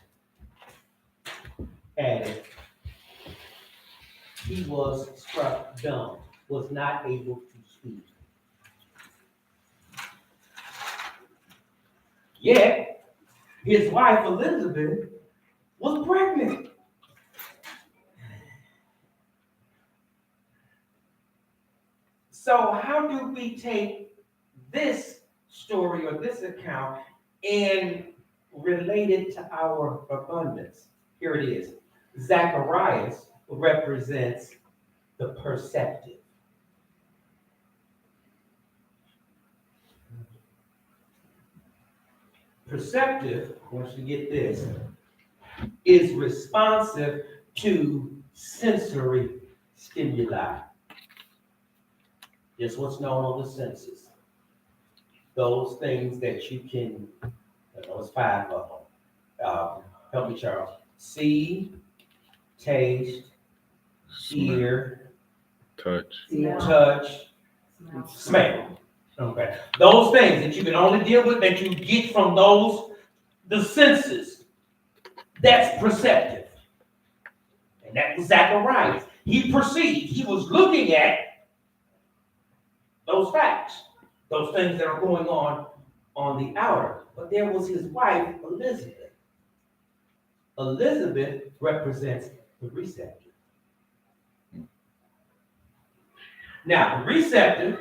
at it, he was struck dumb, was not able to speak. Yet, his wife Elizabeth was pregnant. So how do we take this story or this account and relate it to our abundance? Here it is. Zacharias represents the perceptive. Perceptive, once you get this, is responsive to sensory stimuli. Just what's known on the senses. Those things that you can, there's 5 of them. Help me, Charles. See, taste, hear, Touch. smell. Okay. Those things that you can only deal with, that you get from the senses, that's perceptive. And that was Zacharias. He perceived, he was looking at those facts, those things that are going on the outer. But there was his wife, Elizabeth. Elizabeth represents the receptive. Now, the receptive,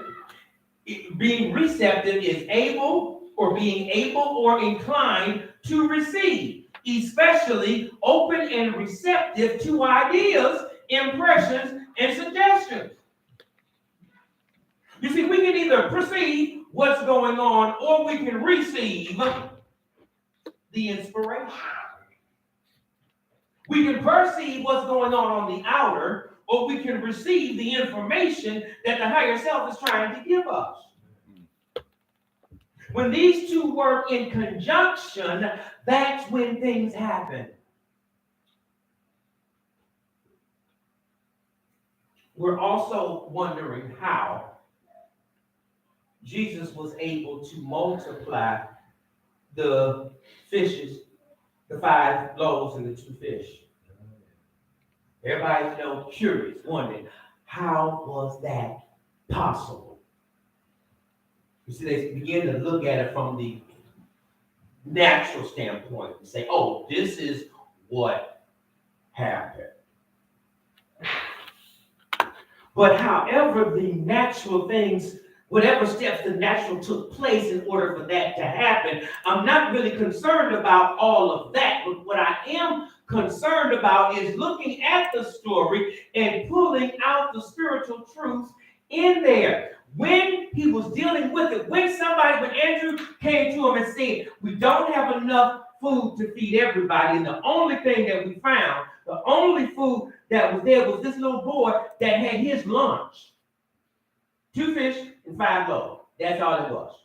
being receptive is able or inclined to receive, especially open and receptive to ideas, impressions, and suggestions. You see, we can either perceive what's going on or we can receive the inspiration. We can perceive what's going on the outer, or we can receive the information that the higher self is trying to give us. When these two work in conjunction, that's when things happen. We're also wondering how Jesus was able to multiply the fishes, the 5 loaves and the 2 fish. Everybody's curious, wondering, how was that possible? You see, they begin to look at it from the natural standpoint and say, oh, this is what happened. But however the natural things, whatever steps the natural took place in order for that to happen, I'm not really concerned about all of that. But what I am concerned about is looking at the story and pulling out the spiritual truths in there. When he was dealing with it, when Andrew came to him and said, we don't have enough food to feed everybody, and the only thing that we found, the only food that was there was this little boy that had his lunch. 2 fish and 5 loaves. That's all it was.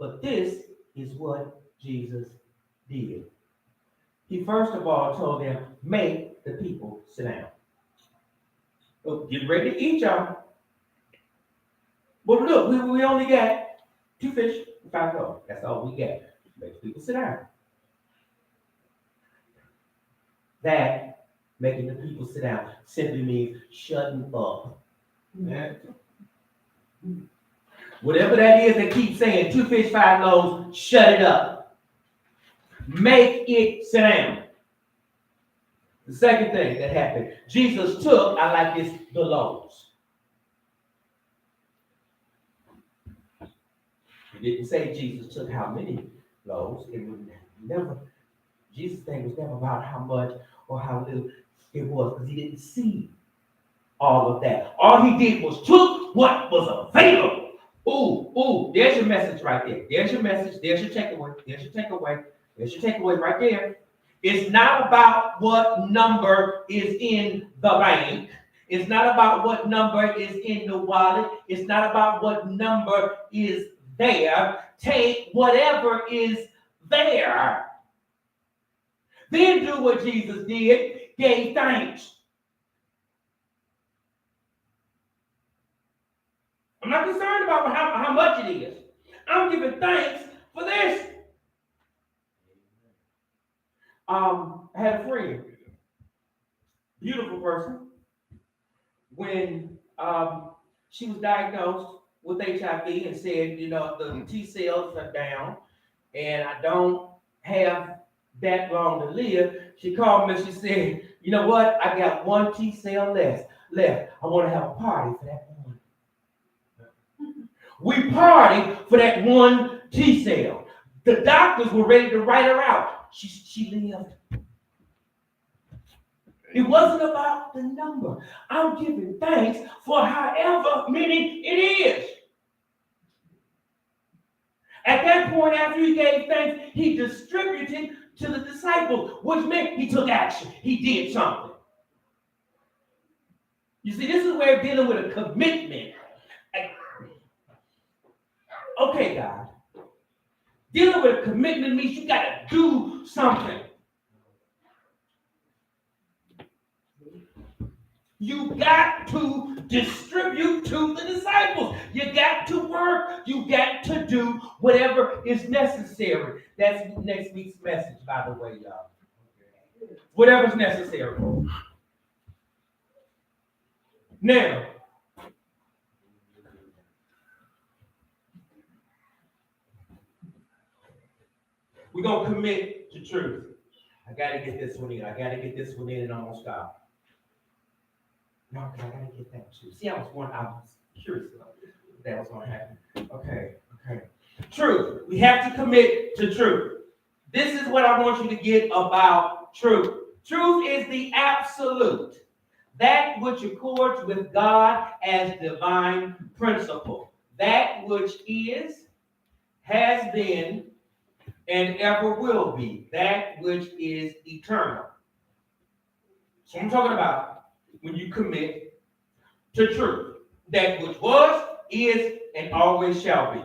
But this is what Jesus did. He first of all told them, make the people sit down. So get ready to eat, y'all. But look, we only got 2 fish and 5 loaves. That's all we got. Make the people sit down. That, making the people sit down, simply means shutting up. Whatever that is that keeps saying 2 fish, 5 loaves, shut it up. Make it sit down. The second thing that happened, Jesus took, I like this, the loaves. He didn't say Jesus took how many loaves. It was never, Jesus' thing was never about how much or how little it was, because he didn't see all of that. All he did was took what was available. Ooh, there's your message right there. There's your message. There's your takeaway. There's your takeaway. There's your takeaway right there. It's not about what number is in the bank. It's not about what number is in the wallet. It's not about what number is there. Take whatever is there. Then do what Jesus did, gave thanks. I'm not concerned about how much it is. I'm giving thanks for this. I had a friend, beautiful person, when she was diagnosed with HIV and said, the T cells are down and I don't have that long to live. She called me and she said, you know what? I got 1 T cell left. I want to have a party for that one. We partied for that 1 T cell. The doctors were ready to write her out. She lived. It wasn't about the number. I'm giving thanks for however many it is. At that point, after he gave thanks, he distributed to the disciples, which meant he took action. He did something. You see, this is where dealing with a commitment. Okay, God. Dealing with a commitment means you got to do something. You got to distribute to the disciples. You got to work. You got to do whatever is necessary. That's next week's message, by the way, y'all. Whatever's necessary. Now, we're going to commit to truth. I got to get this one in. And I'm going to stop. No, I got to get that too. See, I was curious about if that was going to happen. Okay. Truth. We have to commit to truth. This is what I want you to get about truth. Truth is the absolute. That which accords with God as divine principle. That which is, has been, and ever will be. That which is eternal. So I'm talking about when you commit to truth. That which was, is, and always shall be.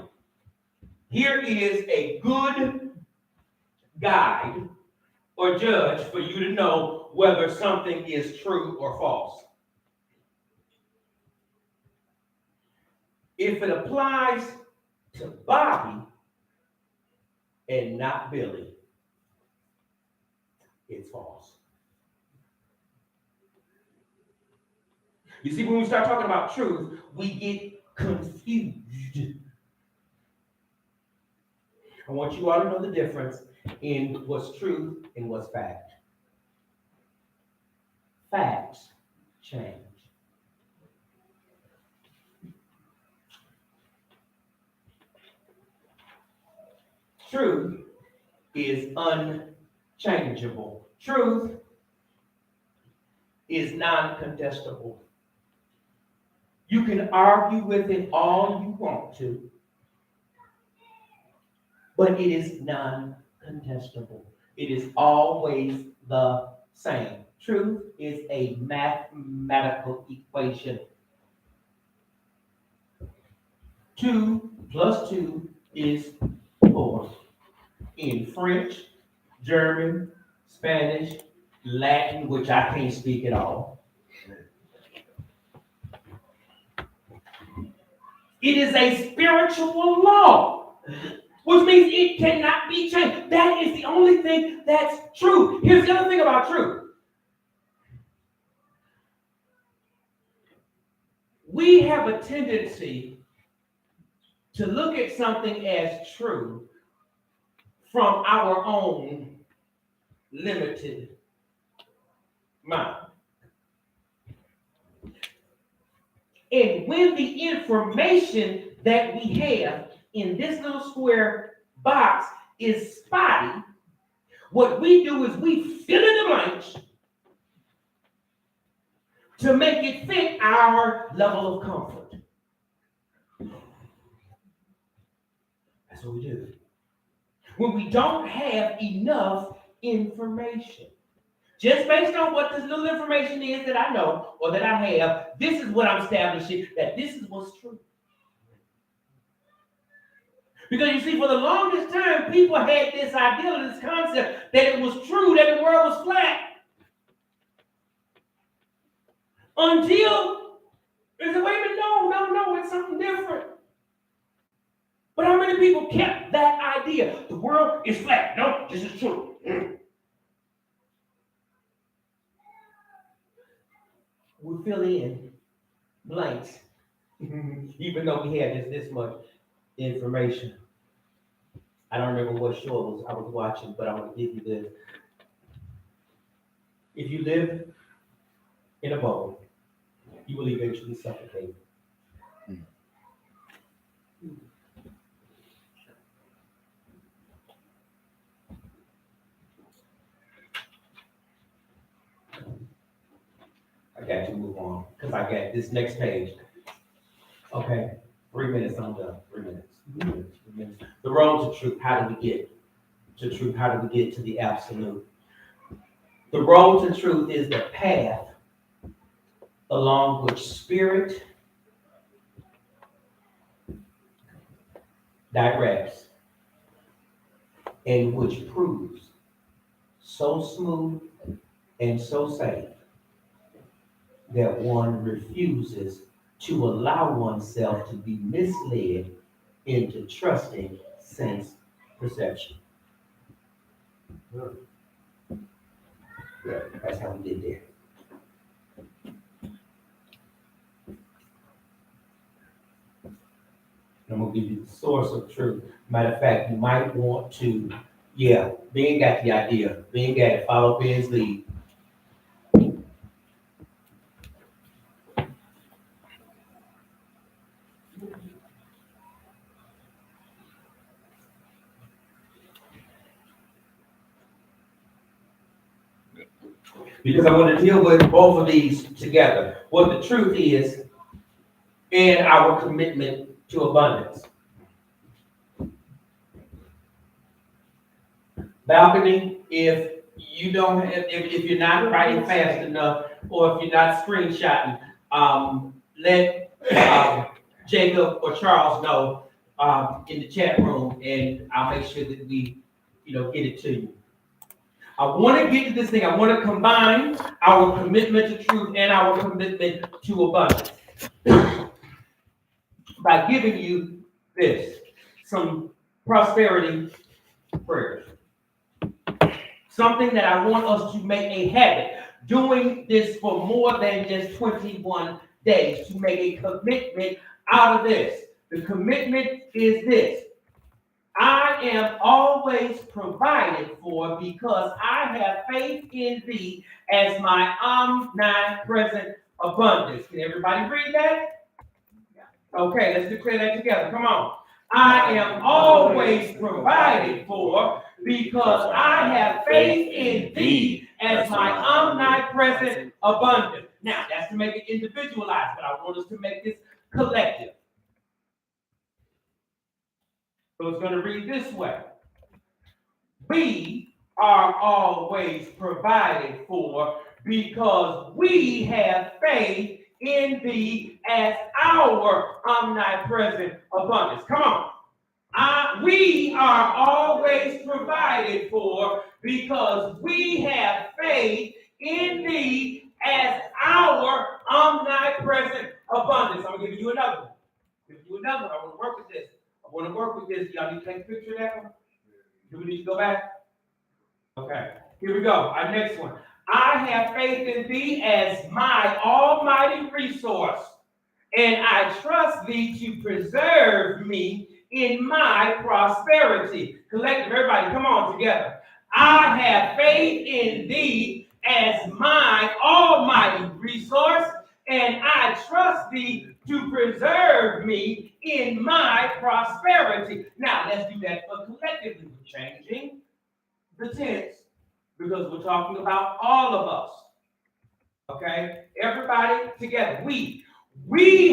Here is a good guide or judge for you to know whether something is true or false. If it applies to Bobby and not Billy, it's false. You see, when we start talking about truth, we get confused. I want you all to know the difference in what's truth and what's fact. Facts change. Truth is unchangeable. Truth is non-contestable. You can argue with it all you want to, but it is non-contestable. It is always the same. Truth is a mathematical equation. 2 + 2 is before in French, German, Spanish, Latin, which I can't speak at all. It is a spiritual law, which means it cannot be changed. That is the only thing that's true. Here's the other thing about truth. We have a tendency to look at something as true from our own limited mind. And when the information that we have in this little square box is spotty, what we do is we fill in the blanks to make it fit our level of comfort. That's what we do. When we don't have enough information, just based on what this little information is that I know or that I have, this is what I'm establishing, that this is what's true. Because you see, for the longest time, people had this idea, this concept, that it was true that the world was flat. Until they said, wait a minute, no, it's something different. But how many people kept that idea? The world is flat. No, this is true. We fill in blanks, even though we had just this much information. I don't remember what show I was watching, but I want to give you this. If you live in a bowl, you will eventually suffocate. I got to move on because I got this next page. Okay, 3 minutes, I'm done. 3 minutes. 3 minutes. The road to truth. How do we get to truth? How do we get to the absolute? The road to truth is the path along which spirit directs and which proves so smooth and so safe that one refuses to allow oneself to be misled into trusting sense perception. Good. That's how we did there. I'm gonna give you the source of truth. Matter of fact, you might want to, Ben got the idea. Ben got it. Follow Ben's lead. Because I want to deal with both of these together. What the truth is and our commitment to abundance. Balcony, if you don't have, if you're not writing fast enough, or if you're not screenshotting, let Jacob or Charles know in the chat room, and I'll make sure that we, get it to you. I want to get to this thing. I want to combine our commitment to truth and our commitment to abundance by giving you this, some prosperity prayers. Something that I want us to make a habit, doing this for more than just 21 days, to make a commitment out of this. The commitment is this: I am always provided for because I have faith in thee as my omnipresent abundance. Can everybody read that? Okay, let's declare that together. Come on. I am always provided for because I have faith in thee as my omnipresent abundance. Now, that's to make it individualized, but I want us to make this collective. So it's going to read this way. We are always provided for because we have faith in thee as our omnipresent abundance. Come on. We are always provided for because we have faith in thee as our omnipresent abundance. I'm gonna give you another one. I want to work with this. Y'all need to take a picture of that one. Do we need to go back? Okay, here we go. Our next one. I have faith in thee as my almighty resource, and I trust thee to preserve me in my prosperity. Collective, everybody, come on together. I have faith in thee as my almighty resource, and I trust thee to preserve me in my prosperity. Now, let's do that for collectively. We're changing the tense because we're talking about all of us. Okay? Everybody together. We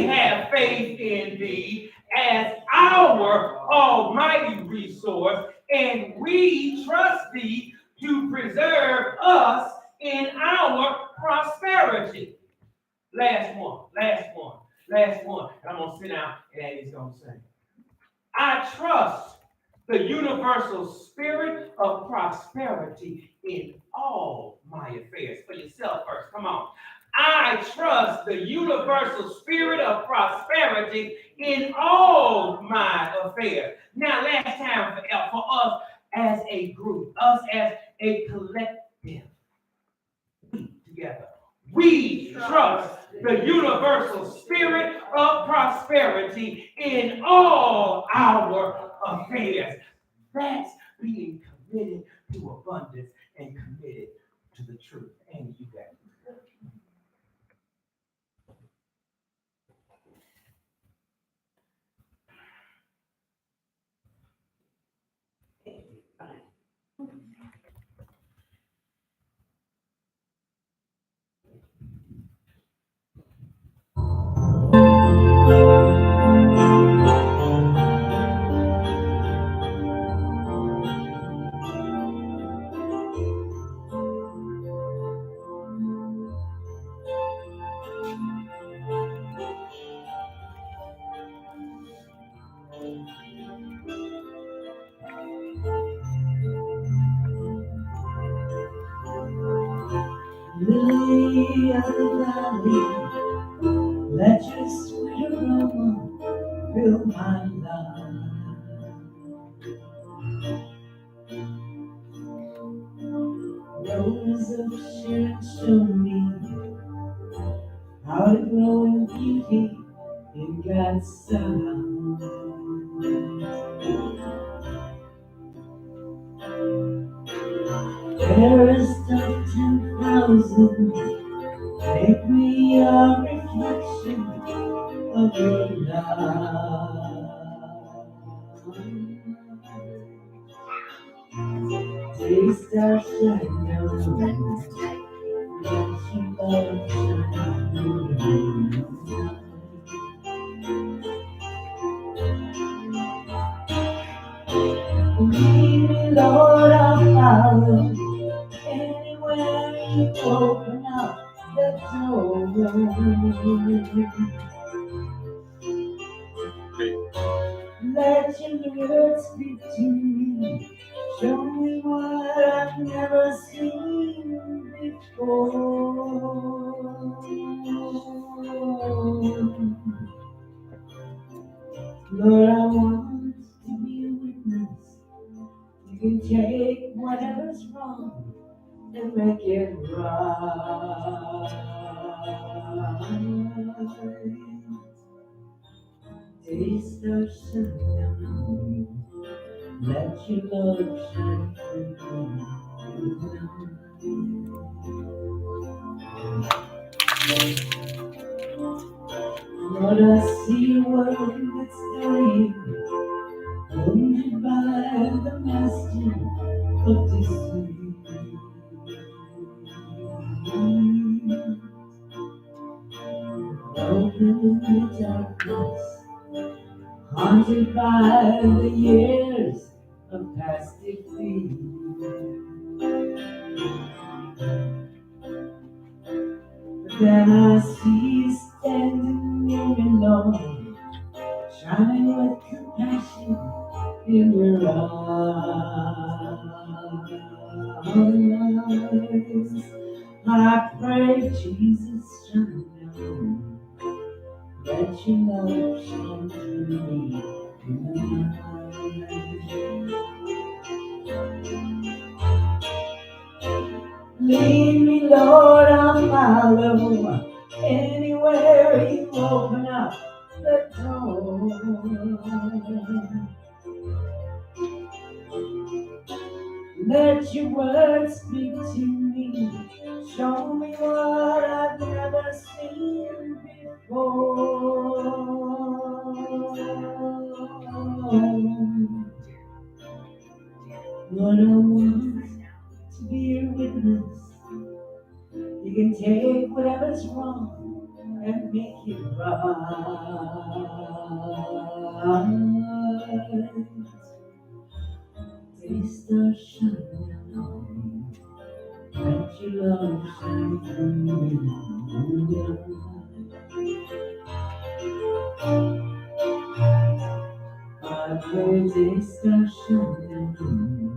have faith in thee as our almighty resource, and we trust thee to preserve us in our prosperity. Last one. And I'm going to sit down and Eddie's going to sing. I trust the universal spirit of prosperity in all my affairs. For yourself first, come on. I trust the universal spirit of prosperity in all my affairs. Now, last time for us as a group, us as a collective, together. We trust the universal spirit of prosperity in all our affairs. That's being committed to abundance and committed to the truth. And you got it. Lily of the valley, let your sweet aroma fill my life. Rose of Sharon, show me how to grow in beauty in God's sight. Fairest of 10,000, make me a reflection of your love. Taste our shine now, let your love shine through. Lead me, Lord, I'll follow. Anywhere you open up the door. Let your words speak to me. Show me what I've never seen before. Lord, I want to be a witness. You can take whatever's wrong and make it right. Taste our sundown, let your love shine through. Lord, I see a world that's dying, wounded by the master of deceit. Open in the darkness, haunted by the years of past defeat. But then I see you standing near me, Lord, shining with compassion I pray, Jesus, shine down. Let your love shine through me in the night. Lead me, Lord, I'll follow. Anywhere you open up the door. Let your word speak to me. Show me what I've never seen before. Lord, I want to be your witness. You can take whatever's wrong and make it right. Day stars shining on me. Let your love shine through me. I pray day stars shining on me.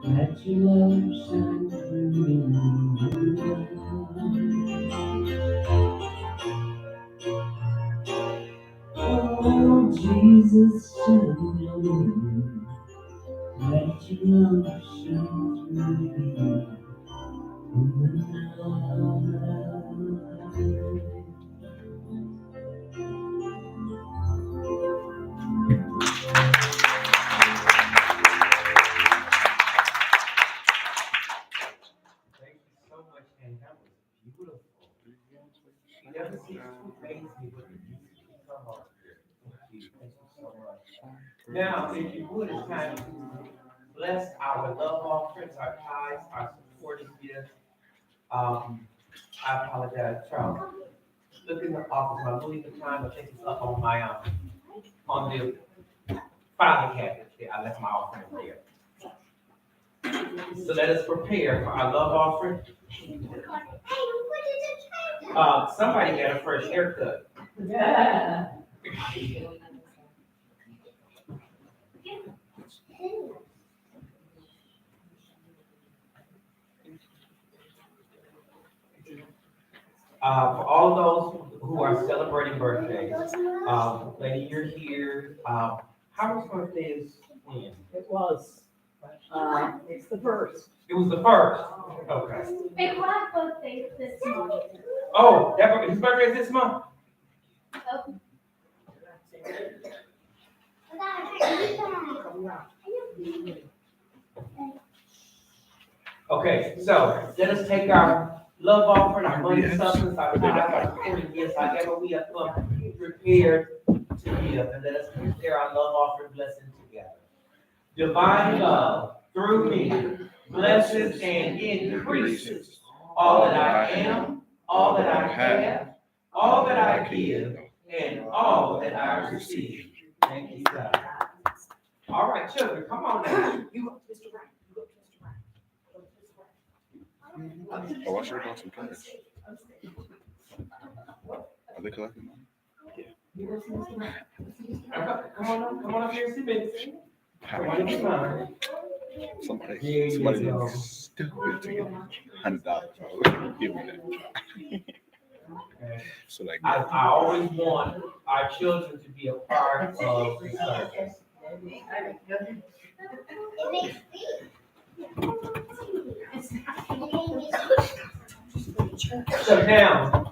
Let your love shine through me. Oh, Jesus, shine on me. Let your love shine through me. Thank you so much, and that was beautiful. You never see two amaze me with the music. Come on. Thank you so much. Now, if you would, it's time to bless our love offerings, our tithes, our supporting gifts. I apologize, Charles. Look in the office, my Louis Vuitton, I think it's up on my, on the filing cabinet there. I left my offering there. So let us prepare for our love offering. Somebody got a fresh haircut. Yeah. For all those who are celebrating birthdays, lady, you're here. Howard's birthday is when? It was, it's the first. It was the first. Okay. Hey, my birthday is this month. Oh, his birthday is this month? Okay, so let us take our love offering, our money substance, our tithes, our supporting gifts, however we have prepared to give, and let us prepare our love offering blessing together. Divine love through me blesses and increases all that I am, all that I have, all that I give, and all that I receive. Thank you, God. All right, children, come on now. You up, Mr. Right. You up, Mr. Right. Oh, I should have bought some cash. Are they collecting money? Come on up here and see me. Come on in. Somebody looks stupid to get $100. Give me that. So like, I always want our children to be a part of the service. So now,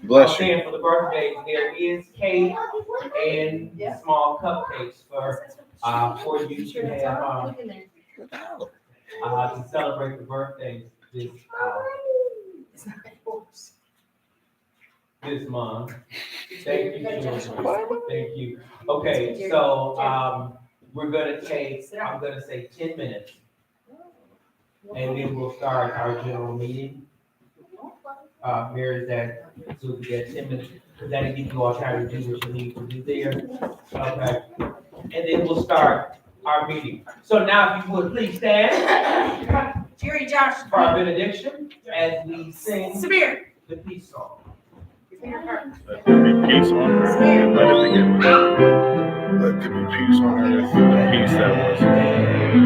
bless you. and for the birthdays, there is cake and small cupcakes for you to have to celebrate the birthdays this month. Thank you, children. Thank you. Okay, so I'm gonna say 10 minutes. And then we'll start our general meeting. Mary, so we get 10 minutes, that'll give you all time to do what you need to do there. Okay, and then we'll start our meeting. So now, if you would please stand. Jerry Josh. For our benediction, as we sing Samir. the peace song. Let there be peace on earth. Let it begin. Let there be peace on earth. Peace that was.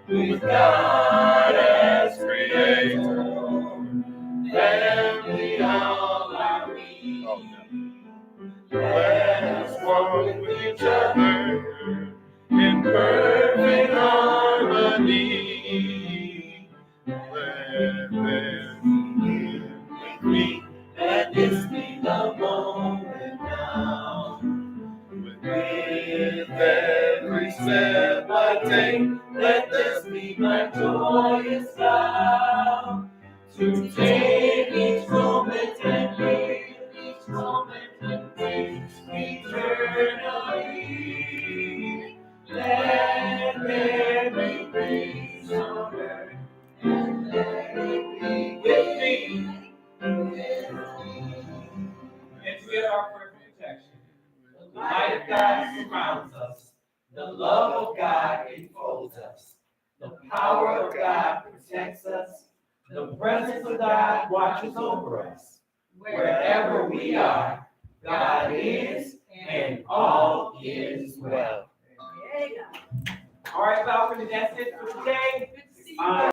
with God as creator, and we all are we. Let us walk with each other in perfect harmony. Let them live with me. Let this be the moment now. With every step I take, let this be my joyous vow. To take each moment and live each moment until eternally. Let every grace on earth and let it be with me. And to get our prayer for protection. The light of God surrounds us. The love of God enfolds us. The power of God protects us. The presence of God watches over us. Wherever we are, God is, and all is well. All right, balcony, that's it for today.